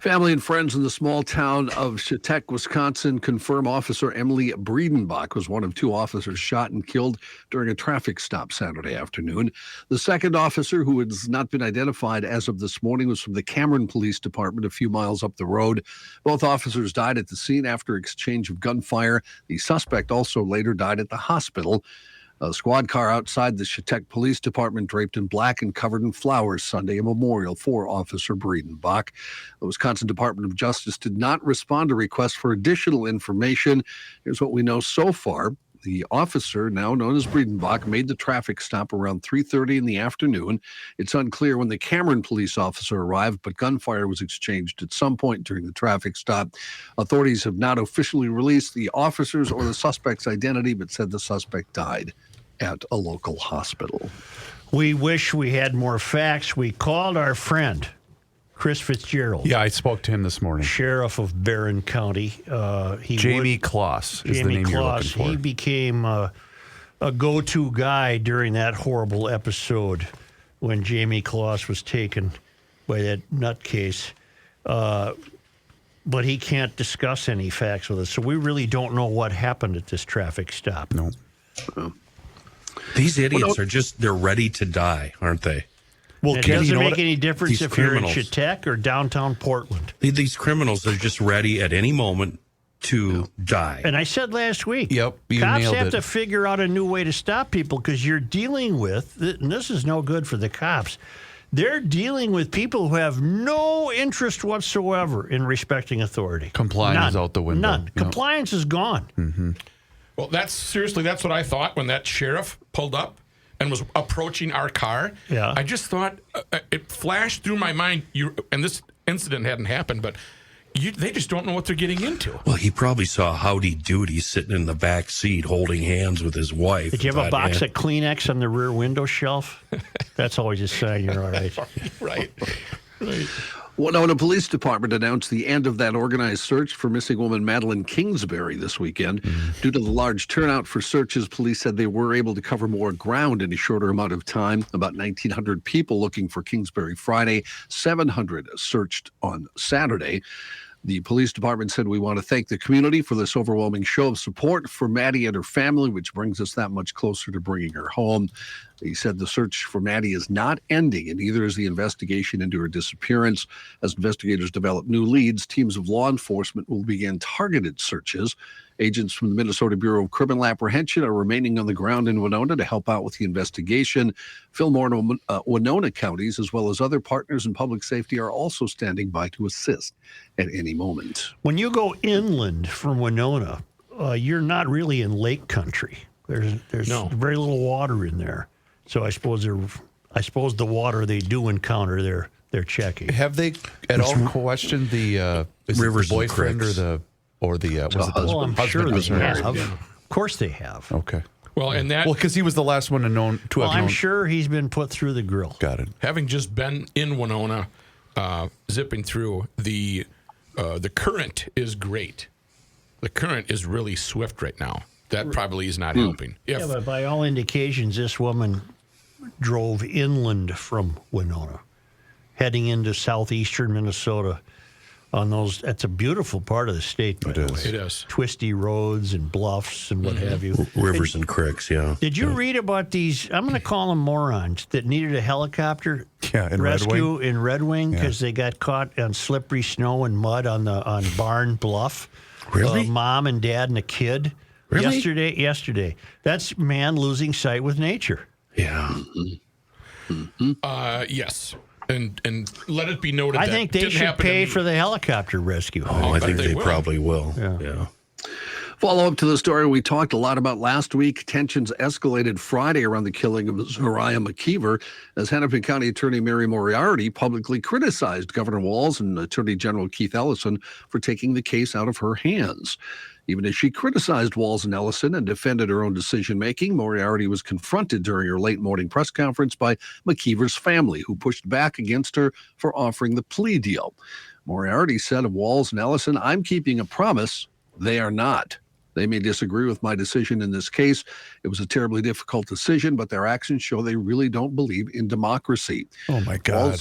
Family and friends in the small town of Chetek, Wisconsin, confirm Officer Emily Breedenbach was one of two officers shot and killed during a traffic stop Saturday afternoon. The second officer, who has not been identified as of this morning, was from the Cameron Police Department a few miles up the road. Both officers died at the scene after exchange of gunfire. The suspect also later died at the hospital. A squad car outside the Chetek Police Department, draped in black and covered in flowers, Sunday, a memorial for Officer Breedenbach. The Wisconsin Department of Justice did not respond to requests for additional information. Here's what we know so far. The officer, now known as Breedenbach, made the traffic stop around 3:30 in the afternoon. It's unclear when the Cameron police officer arrived, but gunfire was exchanged at some point during the traffic stop. Authorities have not officially released the officer's or the suspect's identity, but said the suspect died at a local hospital. We wish we had more facts. We called our friend, Chris Fitzgerald, Yeah, I spoke to him this morning. sheriff of Barron County. Jamie Kloss is the Jamie name you're Kloss. looking for. He became a go-to guy during that horrible episode when Jamie Kloss was taken by that nutcase. But he can't discuss any facts with us, so we really don't know what happened at this traffic stop. No. These idiots are they're ready to die, aren't they? Well, It Kenny, doesn't you know make what? any difference These if criminals. you're in Chetek or downtown Portland. These criminals are just ready at any moment to die. And I said last week, Yep, you cops nailed have it. to figure out a new way to stop people because you're dealing with, and this is no good for the cops, they're dealing with people who have no interest whatsoever in respecting authority. Compliance is out the window. None. Yep. Compliance is gone. Well, that's what I thought when that sheriff pulled up, and was approaching our car. Yeah. I just thought it flashed through my mind. And this incident hadn't happened, but they just don't know what they're getting into. Well, he probably saw Howdy Doody sitting in the back seat holding hands with his wife. Did you have a box of Kleenex on the rear window shelf? That's always a sign you're all right. Right. Winona Police Department announced the end of that organized search for missing woman Madeline Kingsbury this weekend. Due to the large turnout for searches, police said they were able to cover more ground in a shorter amount of time. About 1,900 people looking for Kingsbury Friday, 700 searched on Saturday. The police department said, we want to thank the community for this overwhelming show of support for Maddie and her family, which brings us that much closer to bringing her home. He said the search for Maddie is not ending, and neither is the investigation into her disappearance. As investigators develop new leads, teams of law enforcement will begin targeted searches. Agents from the Minnesota Bureau of Criminal Apprehension are remaining on the ground in Winona to help out with the investigation. Fillmore and Winona counties, as well as other partners in public safety, are also standing by to assist at any moment. When you go inland from Winona, you're not really in lake country. There's very little water in there. So I suppose the water they do encounter, they're checking. Have they at all questioned the Rivers the boyfriend and or the was it the Well, I'm husband sure was they married? have. Of course they have. Okay. Well, and that Well, because he was the last one to have I'm known. sure he's been put through the grill. Got it. having just been in Winona, zipping through, the current is great. The current is really swift right now. That probably is not helping. Yeah, but by all indications, this woman drove inland from Winona, heading into southeastern Minnesota. That's a beautiful part of the state, by the way. It is. Twisty roads and bluffs and what have you. Rivers and creeks, yeah. Did you read about these, I'm going to call them morons, that needed a helicopter In rescue Red Wing? in Red Wing because they got caught on slippery snow and mud on Barn Bluff? Really? Mom and dad and a kid. Really? Yesterday. That's man losing sight with nature. Yeah. Yes. And let it be noted I that think they didn't should happen pay in- for the helicopter rescue. Oh, I bet think they they will. probably will. Yeah. Follow up to the story we talked a lot about last week. Tensions escalated Friday around the killing of Zariah McKeever as Hennepin County Attorney Mary Moriarty publicly criticized Governor Walz and Attorney General Keith Ellison for taking the case out of her hands. Even as she criticized Walz and Ellison and defended her own decision-making, Moriarty was confronted during her late-morning press conference by McKeever's family, who pushed back against her for offering the plea deal. Moriarty said of Walz and Ellison, "I'm keeping a promise. They are not. They may disagree with my decision in this case. It was a terribly difficult decision, but their actions show they really don't believe in democracy." Oh, my God.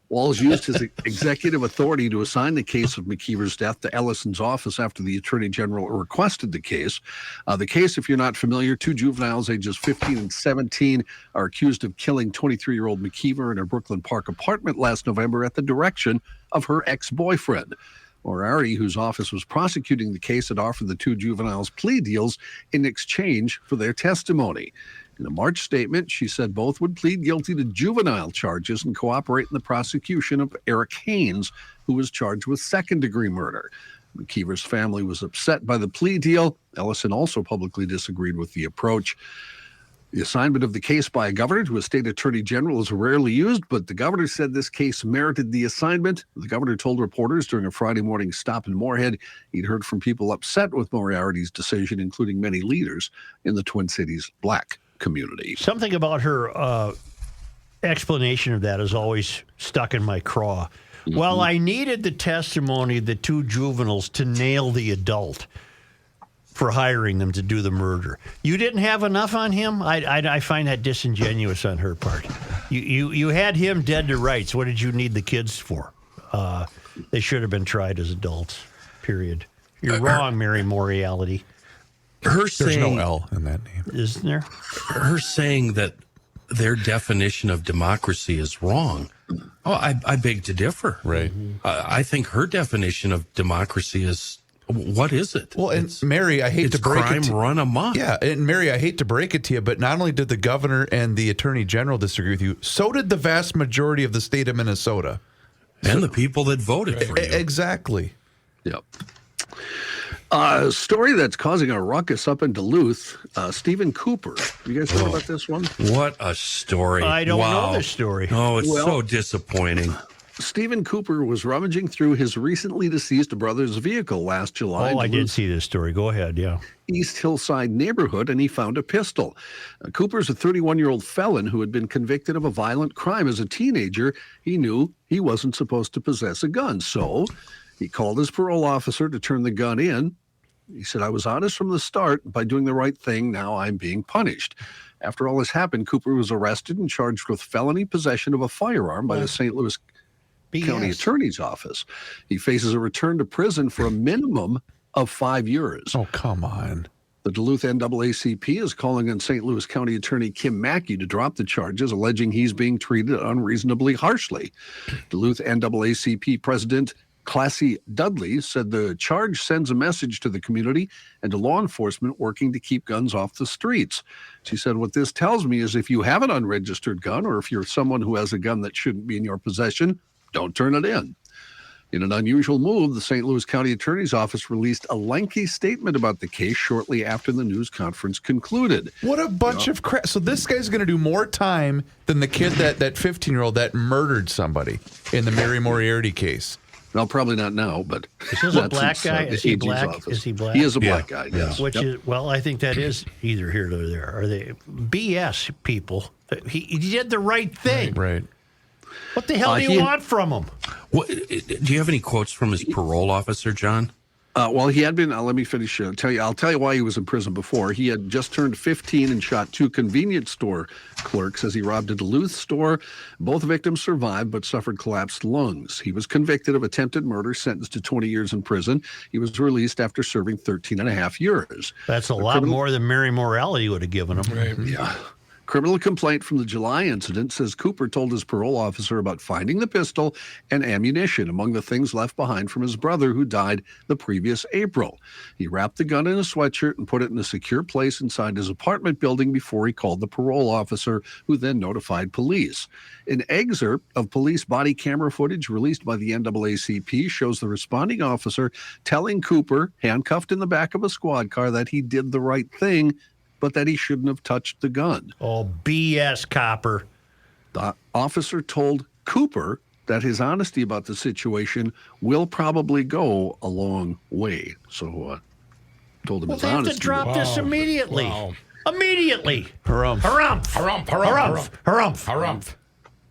Walz used his executive authority to assign the case of McKeever's death to Ellison's office after the Attorney General requested the case. The case, if you're not familiar, two juveniles ages 15 and 17 are accused of killing 23-year-old McKeever in her Brooklyn Park apartment last November at the direction of her ex-boyfriend. Moriarty, whose office was prosecuting the case, had offered the two juveniles plea deals in exchange for their testimony. In a March statement, she said both would plead guilty to juvenile charges and cooperate in the prosecution of Eric Haynes, who was charged with second-degree murder. McKeever's family was upset by the plea deal. Ellison also publicly disagreed with the approach. The assignment of the case by a governor to a state attorney general is rarely used, but the governor said this case merited the assignment. The governor told reporters during a Friday morning stop in Moorhead he'd heard from people upset with Moriarty's decision, including many leaders in the Twin Cities Black community. Something about her explanation of that has always stuck in my craw. Well, I needed the testimony of the two juveniles to nail the adult for hiring them to do the murder. You didn't have enough on him? I find that disingenuous on her part. You had him dead to rights. What did you need the kids for? They should have been tried as adults, period. You're wrong, Mary Moriarty. There's no L in that name. Isn't there? Her saying that their definition of democracy is wrong. Oh, I beg to differ. Right. I think her definition of democracy is, what is it? Well, and Mary, I hate It's to break crime it to run amok. Yeah, and Mary, I hate to break it to you, but not only did the governor and the attorney general disagree with you, so did the vast majority of the state of Minnesota. And the people that voted for you. Exactly. Yep. A story that's causing a ruckus up in Duluth. Stephen Cooper. You guys know about this one? What a story. I don't know this story. Oh, it's Well- so disappointing. Stephen Cooper was rummaging through his recently deceased brother's vehicle last July. Oh, I in did Duluth see this story. Go ahead. Yeah. East Hillside neighborhood, and he found a pistol. Cooper's a 31-year-old felon who had been convicted of a violent crime as a teenager. He knew he wasn't supposed to possess a gun, so he called his parole officer to turn the gun in. He said, "I was honest from the start. By doing the right thing, now I'm being punished." After all this happened, Cooper was arrested and charged with felony possession of a firearm by the St. Louis County Attorney's Office. He faces a return to prison for a minimum of 5 years. Oh, come on. The Duluth NAACP is calling on St. Louis County Attorney Kim Mackey to drop the charges, alleging he's being treated unreasonably harshly. Duluth NAACP President Classy Dudley said the charge sends a message to the community and to law enforcement working to keep guns off the streets. She said, "What this tells me is if you have an unregistered gun, or if you're someone who has a gun that shouldn't be in your possession, don't turn it in." In an unusual move, the St. Louis County Attorney's Office released a lengthy statement about the case shortly after the news conference concluded. What a bunch of crap. So this guy's going to do more time than the kid, that 15-year-old that murdered somebody in the Mary Moriarty case. Well, probably not now, but Is this a black guy? Is he black? Is he black? He is a black guy, yes. Which is, well, I think that is either here or there. Are they BS people? He did the right thing. Right. What the hell do you want from him? What, do you have any quotes from his parole officer, John? Well, he had been. Let me finish. I'll tell you why he was in prison before. He had just turned 15 and shot 2 convenience store clerks as he robbed a Duluth store. Both victims survived but suffered collapsed lungs. He was convicted of attempted murder, sentenced to 20 years in prison. He was released after serving 13 and a half years. That's a lot more than Mary Morality would have given him. Right. Yeah. Criminal complaint from the July incident says Cooper told his parole officer about finding the pistol and ammunition among the things left behind from his brother who died the previous April. He wrapped the gun in a sweatshirt and put it in a secure place inside his apartment building before he called the parole officer, who then notified police. An excerpt of police body camera footage released by the NAACP shows the responding officer telling Cooper, handcuffed in the back of a squad car, that he did the right thing, but that he shouldn't have touched the gun. Oh, BS, Copper. The officer told Cooper that his honesty about the situation will probably go a long way. So told him his They have honesty. to drop this immediately. Wow. Immediately. Harumph. Harumph. Harumph, Harumph. Harumph. Harumph.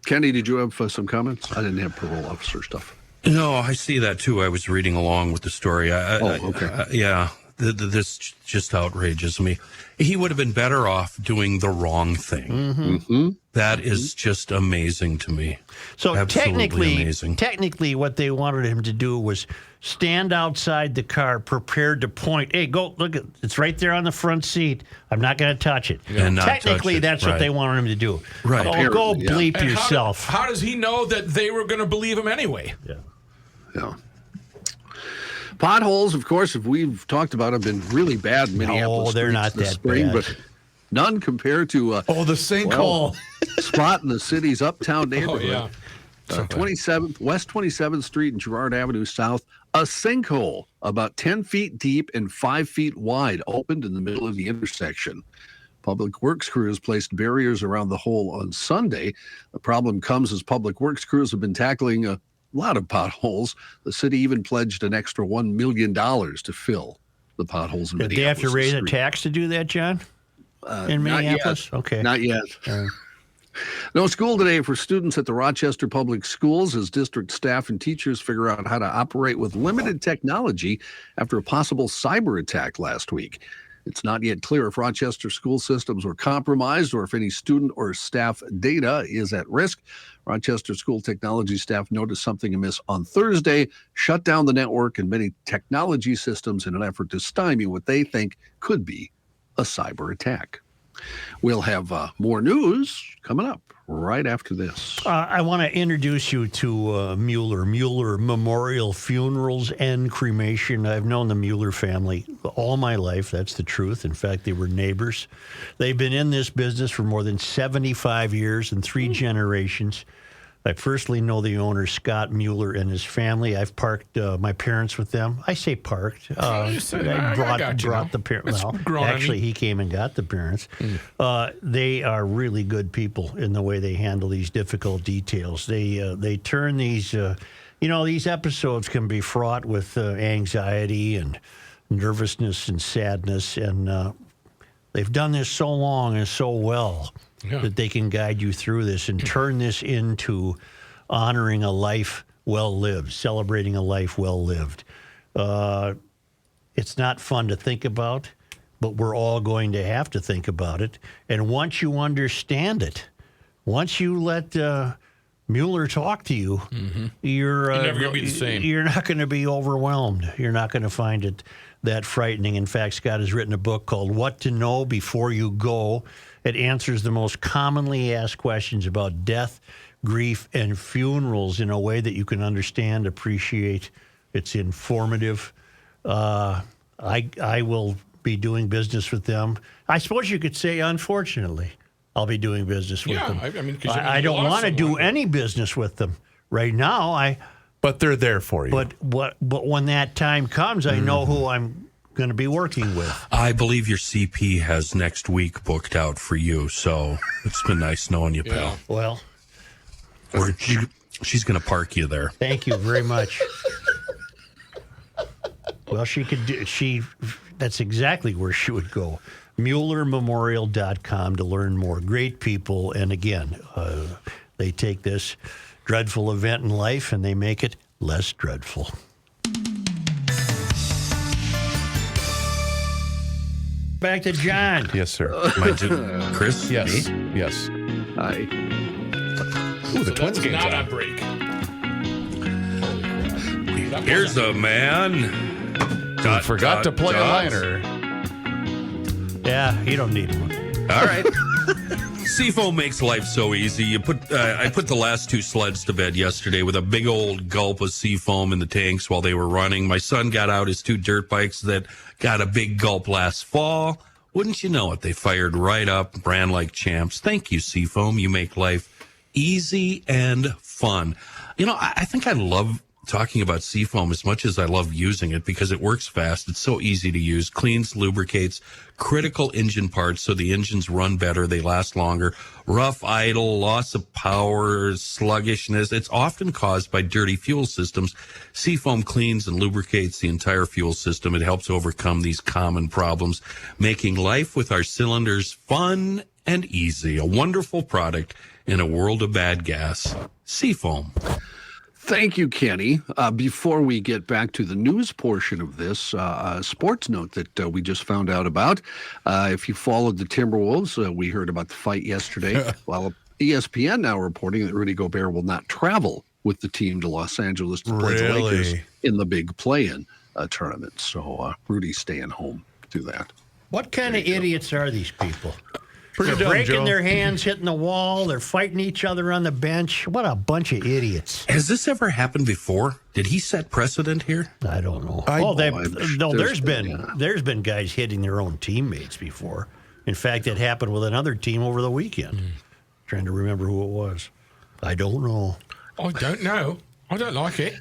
Kenny, did you have some comments? I didn't have parole officer stuff. No, I see that too. I was reading along with the story. Okay. Yeah, this just outrages me. He would have been better off doing the wrong thing. Mm-hmm. That is just amazing to me. So Absolutely amazing. technically, what they wanted him to do was stand outside the car, prepared to point. Hey, go look! It's right there on the front seat. I'm not going to touch it. And not Technically, touch it. that's what Right. they wanted him to do. Right. Oh, Apparently, go yeah. bleep And yourself. How does he know that they were going to believe him anyway? Yeah. Potholes, of course, if we've talked about, have been really bad in Minneapolis. they're streets not this that spring, bad. but none compared to the sinkhole. spot in the city's uptown neighborhood. yeah. 27th West 27th Street and Girard Avenue South, a sinkhole about 10 feet deep and 5 feet wide opened in the middle of the intersection. Public Works crews placed barriers around the hole on Sunday. The problem comes as Public Works crews have been tackling a lot of potholes. The city even pledged an extra $1 million to fill the potholes in Did Minneapolis. they have to raise a Street. tax to do that, John? In Not Minneapolis? yet. Okay. Not yet. No school today for students at the Rochester Public Schools as district staff and teachers figure out how to operate with limited technology after a possible cyber attack last week. It's not yet clear if Rochester school systems were compromised or if any student or staff data is at risk. Rochester school technology staff noticed something amiss on Thursday, shut down the network and many technology systems in an effort to stymie what they think could be a cyber attack. We'll have more news coming up right after this. I want to introduce you to Mueller Memorial Funerals and Cremation. I've known the Mueller family all my life. That's the truth. In fact, they were neighbors. They've been in this business for more than 75 years and 3 generations. I personally know the owner, Scott Mueller, and his family. I've parked my parents with them. I say parked. You said, I got you now. Brought the parents. That's Well, grown on actually, me. he came and got the parents. They are really good people in the way they handle these difficult details. They turn these, these episodes can be fraught with anxiety and nervousness and sadness, and they've done this so long and so well that they can guide you through this and turn this into honoring a life well lived, celebrating a life well lived. It's not fun to think about, but we're all going to have to think about it. And once you understand it, once you let Mueller talk to you, you're never going to be the same. You're not going to be overwhelmed. You're not going to find it that frightening. In fact, Scott has written a book called What to Know Before You Go. It answers the most commonly asked questions about death, grief, and funerals in a way that you can understand, appreciate. It's informative. I will be doing business with them. I suppose you could say, unfortunately, I'll be doing business with them. I don't want to do any business with them right now. But they're there for you. But when that time comes, I know who I'm going to be working with. I believe your CP has next week booked out for you, so it's been nice knowing you, pal. Well, She's going to park you there. thank you very much. Well, she could do. That's exactly where she would go. MuellerMemorial.com to learn more. Great people, and again, they take this dreadful event in life and they make it less dreadful. Back to John. Yes, sir. Chris? Yes. Me? Yes. Hi. Ooh, the Twins game's not on. on break. Here's a man. Who forgot to play a liner. Yeah, you don't need one. All right. Seafoam makes life so easy. I put the last two sleds to bed yesterday with a big old gulp of Seafoam in the tanks while they were running. My son got out his 2 dirt bikes that got a big gulp last fall. Wouldn't you know it? They fired right up, ran like champs. Thank you, Seafoam. You make life easy and fun. I think I love talking about Seafoam as much as I love using it because it works fast. It's so easy to use, cleans, lubricates critical engine parts so the engines run better, they last longer. Rough idle, loss of power, sluggishness, it's often caused by dirty fuel systems. Seafoam cleans and lubricates the entire fuel system. It helps overcome these common problems, making life with our cylinders fun and easy. A wonderful product in a world of bad gas. Seafoam. Thank you, Kenny. Before we get back to the news portion of this, a sports note that we just found out about. If you followed the Timberwolves, we heard about the fight yesterday. Well, ESPN now reporting that Rudy Gobert will not travel with the team to Los Angeles to play the Lakers in the big play-in tournament. So Rudy's staying home to do that. What kind of idiots are these people? Pretty They're dumb, breaking Joe. their hands, hitting the wall. They're fighting each other on the bench. What a bunch of idiots. Has this ever happened before? Did he set precedent here? I don't know. there's There's been guys hitting their own teammates before. In fact, it happened with another team over the weekend. Trying to remember who it was. I don't know. I don't know. I don't like it.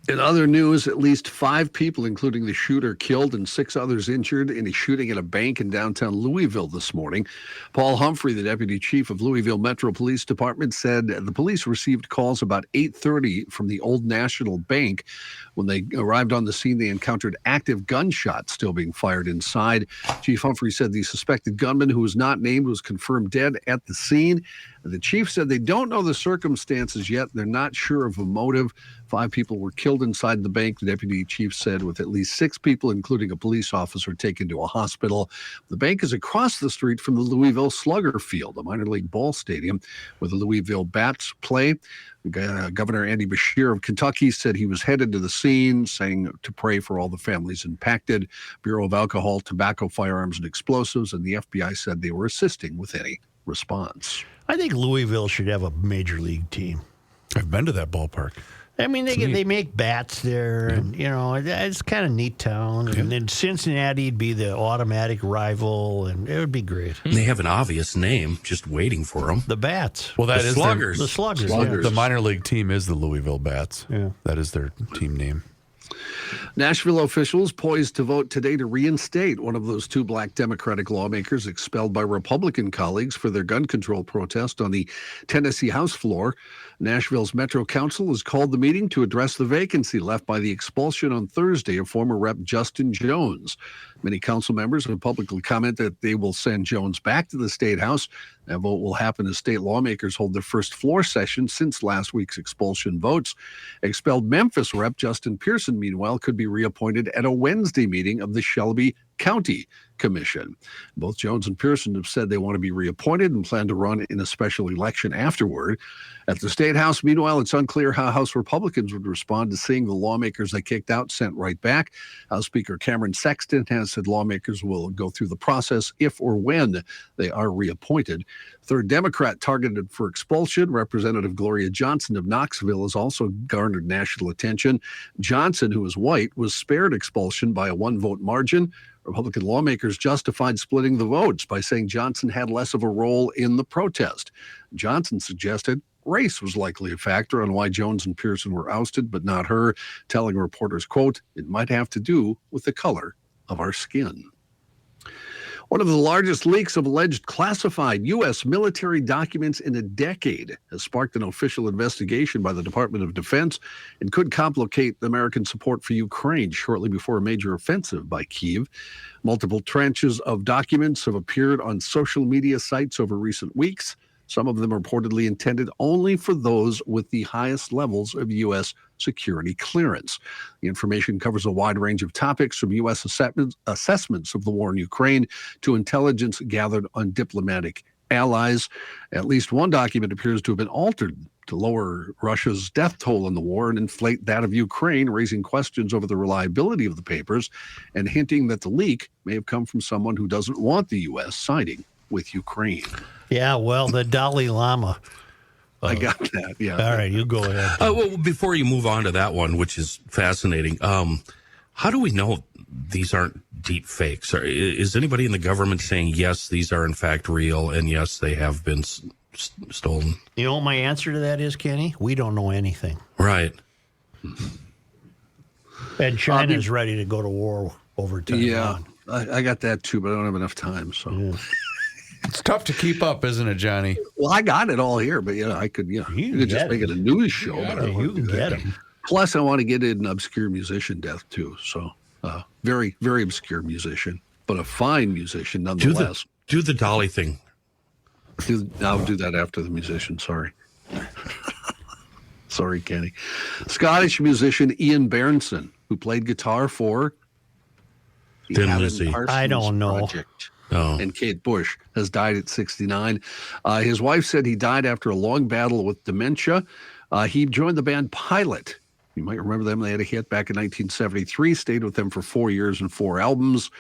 In other news, at least 5 people, including the shooter, killed and 6 others injured in a shooting at a bank in downtown Louisville this morning. Paul Humphrey, the deputy chief of Louisville Metro Police Department, said the police received calls about 8:30 from the Old National Bank. When they arrived on the scene, they encountered active gunshots still being fired inside. Chief Humphrey said the suspected gunman, who was not named, was confirmed dead at the scene. The chief said they don't know the circumstances yet. They're not sure of a motive. 5 people were killed inside the bank, the deputy chief said, with at least 6 people, including a police officer, taken to a hospital. The bank is across the street from the Louisville Slugger Field, a minor league ball stadium where the Louisville Bats play. Governor Andy Beshear of Kentucky said he was headed to the scene, saying to pray for all the families impacted. Bureau of Alcohol, Tobacco, Firearms, and Explosives, and the FBI said they were assisting with any response. I think Louisville should have a major league team. I've been to that ballpark. I mean, they make bats there, and it's kind of neat town. And then Cincinnati'd be the automatic rival, and it would be great. And they have an obvious name, just waiting for them. The Bats. Well, that The is Sluggers. The Sluggers. The minor league team is the Louisville Bats. Yeah. That is their team name. Nashville officials poised to vote today to reinstate one of those two black Democratic lawmakers expelled by Republican colleagues for their gun control protest on the Tennessee House floor. Nashville's Metro Council has called the meeting to address the vacancy left by the expulsion on Thursday of former Rep. Justin Jones. Many council members have publicly commented that they will send Jones back to the State House. That vote will happen as state lawmakers hold their first floor session since last week's expulsion votes. Expelled Memphis Rep. Justin Pearson, meanwhile, could be reappointed at a Wednesday meeting of the Shelby County Commission. Both Jones and Pearson have said they want to be reappointed and plan to run in a special election afterward. At the State House, meanwhile, it's unclear how House Republicans would respond to seeing the lawmakers they kicked out sent right back. House Speaker Cameron Sexton has said lawmakers will go through the process if or when they are reappointed. Third Democrat targeted for expulsion, Representative Gloria Johnson of Knoxville, has also garnered national attention. Johnson, who is white, was spared expulsion by a one-vote margin. Republican lawmakers justified splitting the votes by saying Johnson had less of a role in the protest. Johnson suggested race was likely a factor on why Jones and Pearson were ousted, but not her, telling reporters, quote, "It might have to do with the color of our skin." One of the largest leaks of alleged classified U.S. military documents in a decade has sparked an official investigation by the Department of Defense and could complicate American support for Ukraine shortly before a major offensive by Kyiv. Multiple tranches of documents have appeared on social media sites over recent weeks. Some of them reportedly intended only for those with the highest levels of U.S. security clearance. The information covers a wide range of topics, from U.S. assessments of the war in Ukraine to intelligence gathered on diplomatic allies. At least one document appears to have been altered to lower Russia's death toll in the war and inflate that of Ukraine, raising questions over the reliability of the papers and hinting that the leak may have come from someone who doesn't want the U.S. siding with Ukraine. Yeah, well, the Dalai Lama. I got that, yeah. All right, you go ahead. Well, before you move on to that one, which is fascinating, how do we know these aren't deep fakes? Is anybody in the government saying, yes, these are in fact real, and yes, they have been stolen? You know what my answer to that is, Kenny? We don't know anything. Right. And China's ready to go to war over Taiwan. Yeah, I got that too, but I don't have enough time, so... Yeah. It's tough to keep up, isn't it, Johnny? Well, I got it all here, but I could, you could just make it a news show. You can get them. Plus, I want to get in obscure musician death too. So, very, very obscure musician, but a fine musician nonetheless. Do the Dolly thing. I'll do that after the musician. Sorry. Sorry, Kenny. Scottish musician Ian Berenson, who played guitar for the Thin Alan Lizzy. Parsons I don't know. Project. Oh. And Kate Bush has died at 69. His wife said he died after a long battle with dementia. He joined the band Pilot. You might remember them. They had a hit back in 1973, stayed with them for 4 years and 4 albums,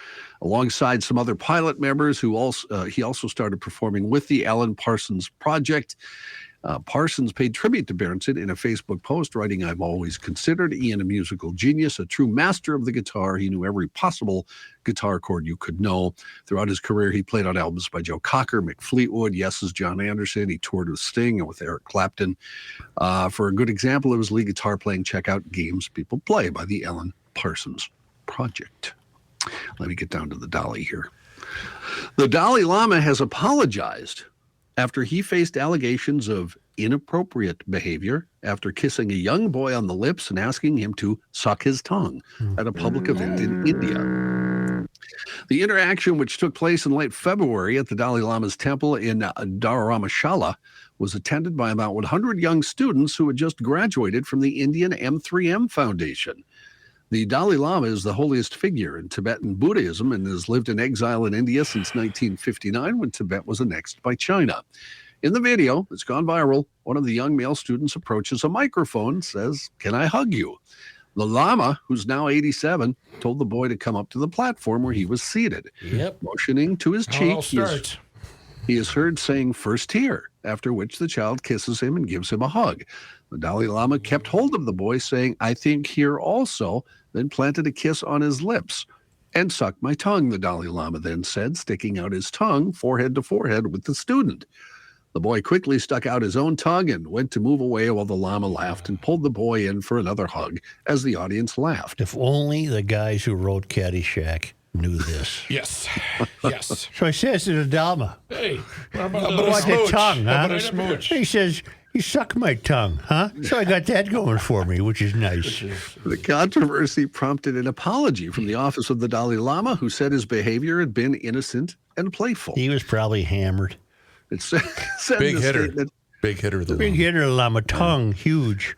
alongside some other Pilot members who he also started performing with the Alan Parsons Project. Parsons paid tribute to Berenson in a Facebook post, writing, "I've always considered Ian a musical genius, a true master of the guitar. He knew every possible guitar chord you could know. Throughout his career, he played on albums by Joe Cocker, Mick Fleetwood, Yes's John Anderson. He toured with Sting and with Eric Clapton. For a good example of his lead guitar playing, check out Games People Play by the Alan Parsons Project." Let me get down to the Dalai here. The Dalai Lama has apologized after he faced allegations of inappropriate behavior after kissing a young boy on the lips and asking him to suck his tongue at a public event in India. The interaction, which took place in late February at the Dalai Lama's temple in Dharamshala, was attended by about 100 young students who had just graduated from the Indian M3M Foundation. The Dalai Lama is the holiest figure in Tibetan Buddhism and has lived in exile in India since 1959, when Tibet was annexed by China. In the video that's gone viral, one of the young male students approaches a microphone and says, "Can I hug you?" The Lama, who's now 87, told the boy to come up to the platform where he was seated. Yep. Motioning to his cheek, he is heard saying, "First here." after which the child kisses him and gives him a hug. The Dalai Lama kept hold of the boy, saying, "I think here also," then planted a kiss on his lips. "And suck my tongue," the Dalai Lama then said, sticking out his tongue forehead to forehead with the student. The boy quickly stuck out his own tongue and went to move away while the Lama laughed and pulled the boy in for another hug as the audience laughed. If only the guys who wrote Caddyshack knew this. Yes. Yes. So he says to the Lama, Hey, how "What the tongue, huh?" How about a smooch? He says, "You suck my tongue, huh?" So I got that going for me, which is nice. The controversy prompted an apology from the office of the Dalai Lama, who said his behavior had been innocent and playful. He was probably hammered. It said Big in the hitter. statement, Big hitter. The Big hitter, Lama, tongue, huge.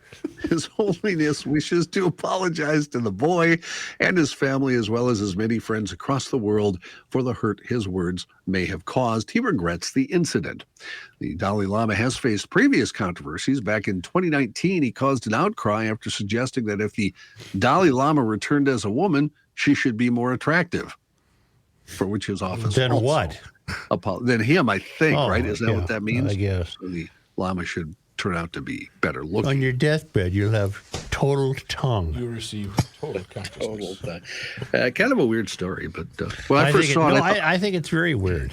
His Holiness wishes to apologize to the boy and his family, as well as his many friends across the world, for the hurt his words may have caused. He regrets the incident. The Dalai Lama has faced previous controversies. Back in 2019, he caused an outcry after suggesting that if the Dalai Lama returned as a woman, she should be more attractive, for which his office Then also what? Than him, I think, Oh, right? Is that yeah, what that means? I guess. So the Lama should turn out to be better looking. On your deathbed, you'll have total tongue. You receive total consciousness. Kind of a weird story, but when I first think saw it, I think it's very weird.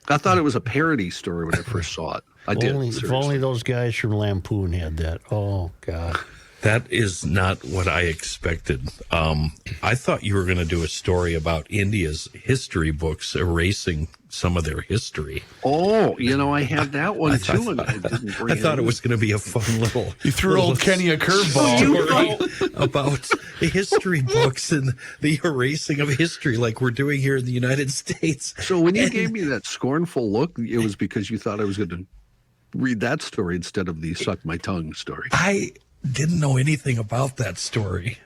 I thought it was a parody story when I first saw it. I did. If seriously. only those guys from Lampoon had that. Oh, God. That is not what I expected. I thought you were going to do a story about India's history books erasing some of their history. Oh, I had that one too, and I didn't bring I thought it was going to be a fun little. You threw old Kenny a curveball. Story about history books and the erasing of history, like we're doing here in the United States. So when you gave me that scornful look, it was because you thought I was going to read that story instead of the suck my tongue story. I didn't know anything about that story.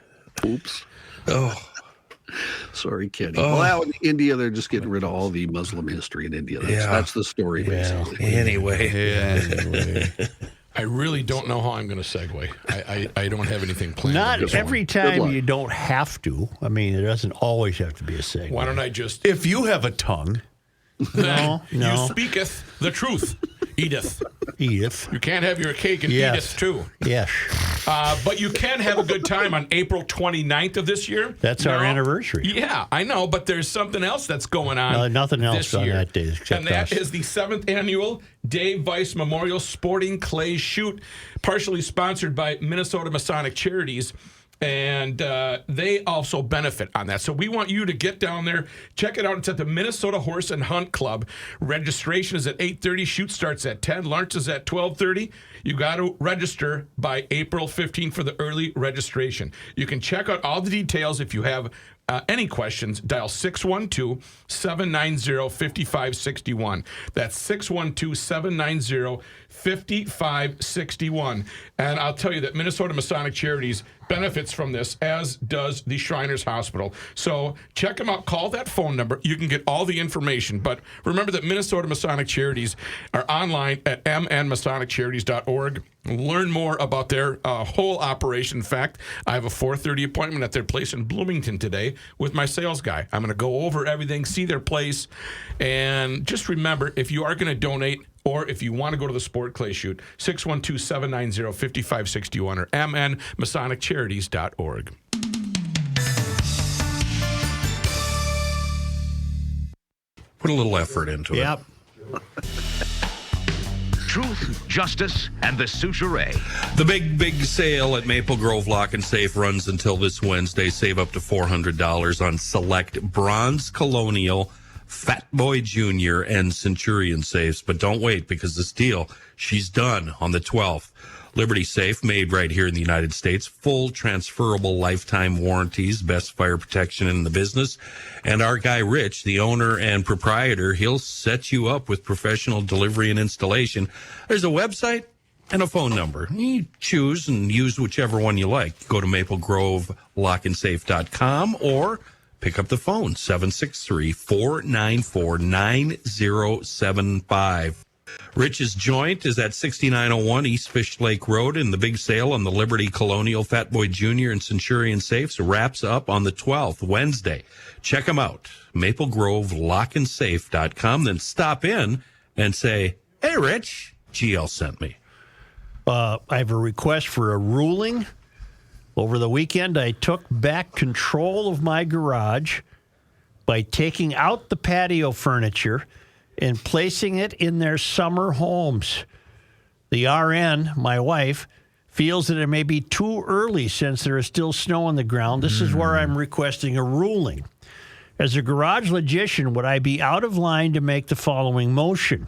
Oops. Oh, sorry, Kenny. Well, out in India, they're just getting rid of all the Muslim history in India. That's the story, basically. Anyway. I really don't know how I'm going to segue. I don't have anything planned. Not every time you don't have to. I mean, it doesn't always have to be a segue. Why don't I just... If you have a tongue, No. You speaketh the truth, Edith. Edith. You can't have your cake and Yes. Edith, too. Yes. But you can have a good time on April 29th of this year. That's our anniversary. Yeah, I know, but there's something else that's going on. No, nothing else this on year. that day except And that us. is the 7th annual Dave Weiss Memorial Sporting Clay Shoot, partially sponsored by Minnesota Masonic Charities. And they also benefit on that. So we want you to get down there, check it out. It's at the Minnesota Horse and Hunt Club. Registration is at 8:30. Shoot starts at 10. Lunch is at 12:30. You got to register by April 15th for the early registration. You can check out all the details if you have any questions. Dial 612-790-5561. That's 612-790-5561. And I'll tell you that Minnesota Masonic Charities benefits from this, as does the Shriners Hospital. So check them out. Call that phone number. You can get all the information. But remember that Minnesota Masonic Charities are online at mnmasoniccharities.org. Learn more about their whole operation. In fact, I have a 4:30 appointment at their place in Bloomington today with my sales guy. I'm going to go over everything, see their place, and just remember, if you are going to donate or if you want to go to the Sport Clay Shoot, 612-790-5561 or mnmasoniccharities.org. Put a little effort into it. Yep. Truth, justice, and the suture. The big sale at Maple Grove Lock and Safe runs until this Wednesday. Save up to $400 on select bronze colonial, Fat Boy Jr., and Centurion safes. But don't wait, because this deal, she's done on the 12th. Liberty Safe, made right here in the United States. Full transferable lifetime warranties, best fire protection in the business. And our guy Rich, the owner and proprietor, he'll set you up with professional delivery and installation. There's a website and a phone number. You choose and use whichever one you like. Go to maplegrovelockandsafe.com or pick up the phone, 763-494-9075. Rich's Joint is at 6901 East Fish Lake Road, and the big sale on the Liberty Colonial, Fat Boy Jr., and Centurion safes wraps up on the 12th, Wednesday. Check them out, maplegrovelockandsafe.com. Then stop in and say, "Hey, Rich, GL sent me. I have a request for a ruling. Over the weekend, I took back control of my garage by taking out the patio furniture and placing it in their summer homes. The RN, my wife, feels that it may be too early since there is still snow on the ground. This is where I'm requesting a ruling. As a garage logician, would I be out of line to make the following motion?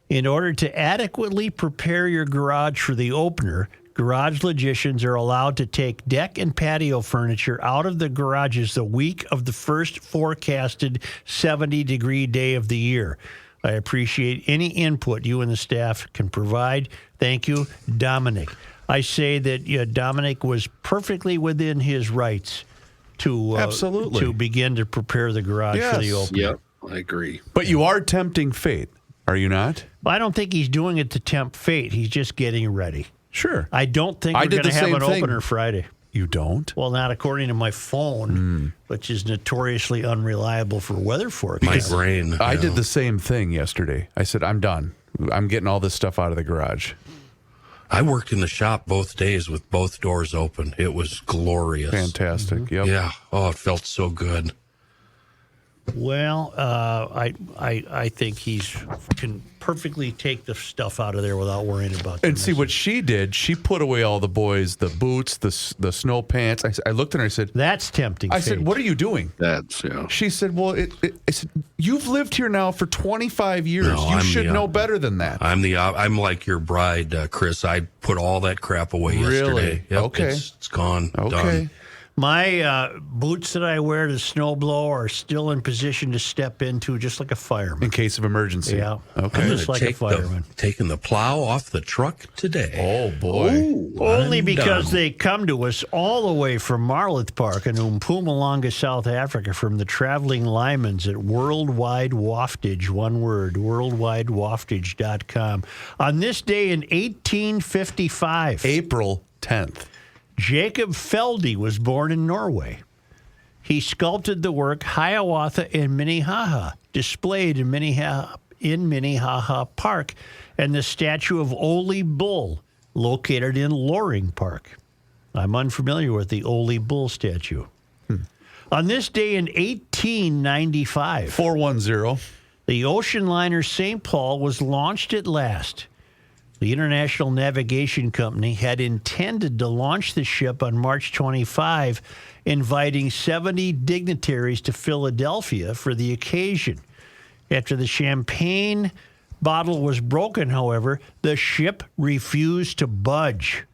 In order to adequately prepare your garage for the opener, garage logicians are allowed to take deck and patio furniture out of the garages the week of the first forecasted 70-degree day of the year. I appreciate any input you and the staff can provide. Thank you, Dominic. I say that Dominic was perfectly within his rights to Absolutely. to begin to prepare the garage for the opener. Yep, I agree. But you are tempting fate, are you not? I don't think he's doing it to tempt fate. He's just getting ready. Sure. I don't think we're going to have an opener Friday. You don't? Well, not according to my phone, which is notoriously unreliable for weather forecasts. My brain. I did the same thing yesterday. I said, I'm done. I'm getting all this stuff out of the garage. I worked in the shop both days with both doors open. It was glorious. Fantastic. Yep. Yeah. Oh, it felt so good. Well, I think he's can perfectly take the stuff out of there without worrying about it. And see what she did, she put away all the boys, the boots, the snow pants. I looked at her and I said, That's tempting I fate. said, what are you doing? That's, yeah. She said, well, I said, you've lived here now for 25 years. No, you I'm should the- know better than that. I'm like your bride, Chris. I put all that crap away Really? yesterday. Yep, Okay. It's gone. Okay. Done. My boots that I wear to snowblow are still in position to step into just like a fireman. In case of emergency. Yeah. Okay. Just like a fireman. Taking the plow off the truck today. Oh, boy. Only I'm because done. they come to us all the way from Marloth Park in Mpumalanga, South Africa, from the traveling Lymans at Worldwide Waftage, one word, worldwidewaftage.com. On this day in 1855, April 10th. Jacob Felde was born in Norway. He sculpted the work Hiawatha in Minnehaha, displayed in Minnehaha Park, and the statue of Ole Bull, located in Loring Park. I'm unfamiliar with the Ole Bull statue. On this day in 1895, 410. the ocean liner St. Paul was launched at last. The International Navigation Company had intended to launch the ship on March 25, inviting 70 dignitaries to Philadelphia for the occasion. After the champagne bottle was broken, however, the ship refused to budge.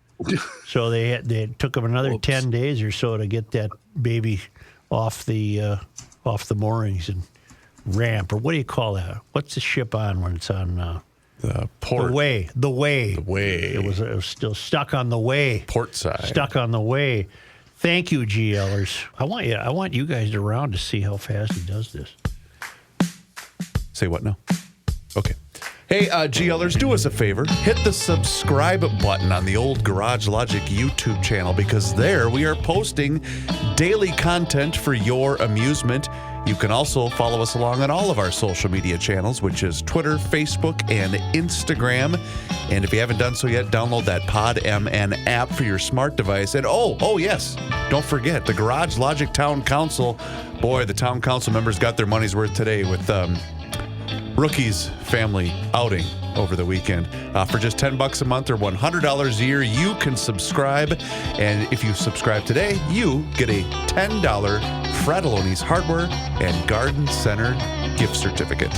So they took them another 10 days or so to get that baby off the moorings and ramp, or what do you call that? What's the ship on when it's on? The port. The way. The way. It was still stuck on the way. Port side. Stuck on the way. Thank you, GLers. I want you guys around to see how fast he does this. Say what now? Okay. Hey, GLers, do us a favor. Hit the subscribe button on the old Garage Logic YouTube channel, because there we are posting daily content for your amusement. You can also follow us along on all of our social media channels, which is Twitter, Facebook, and Instagram. And if you haven't done so yet, download that PodMN app for your smart device. And oh yes, don't forget the Garage Logic Town Council. Boy, the Town Council members got their money's worth today with Rookie's family outing over the weekend. For just $10 a month or $100 a year, you can subscribe. And if you subscribe today, you get a $10 Fratelloni's Hardware and Garden Center gift certificate.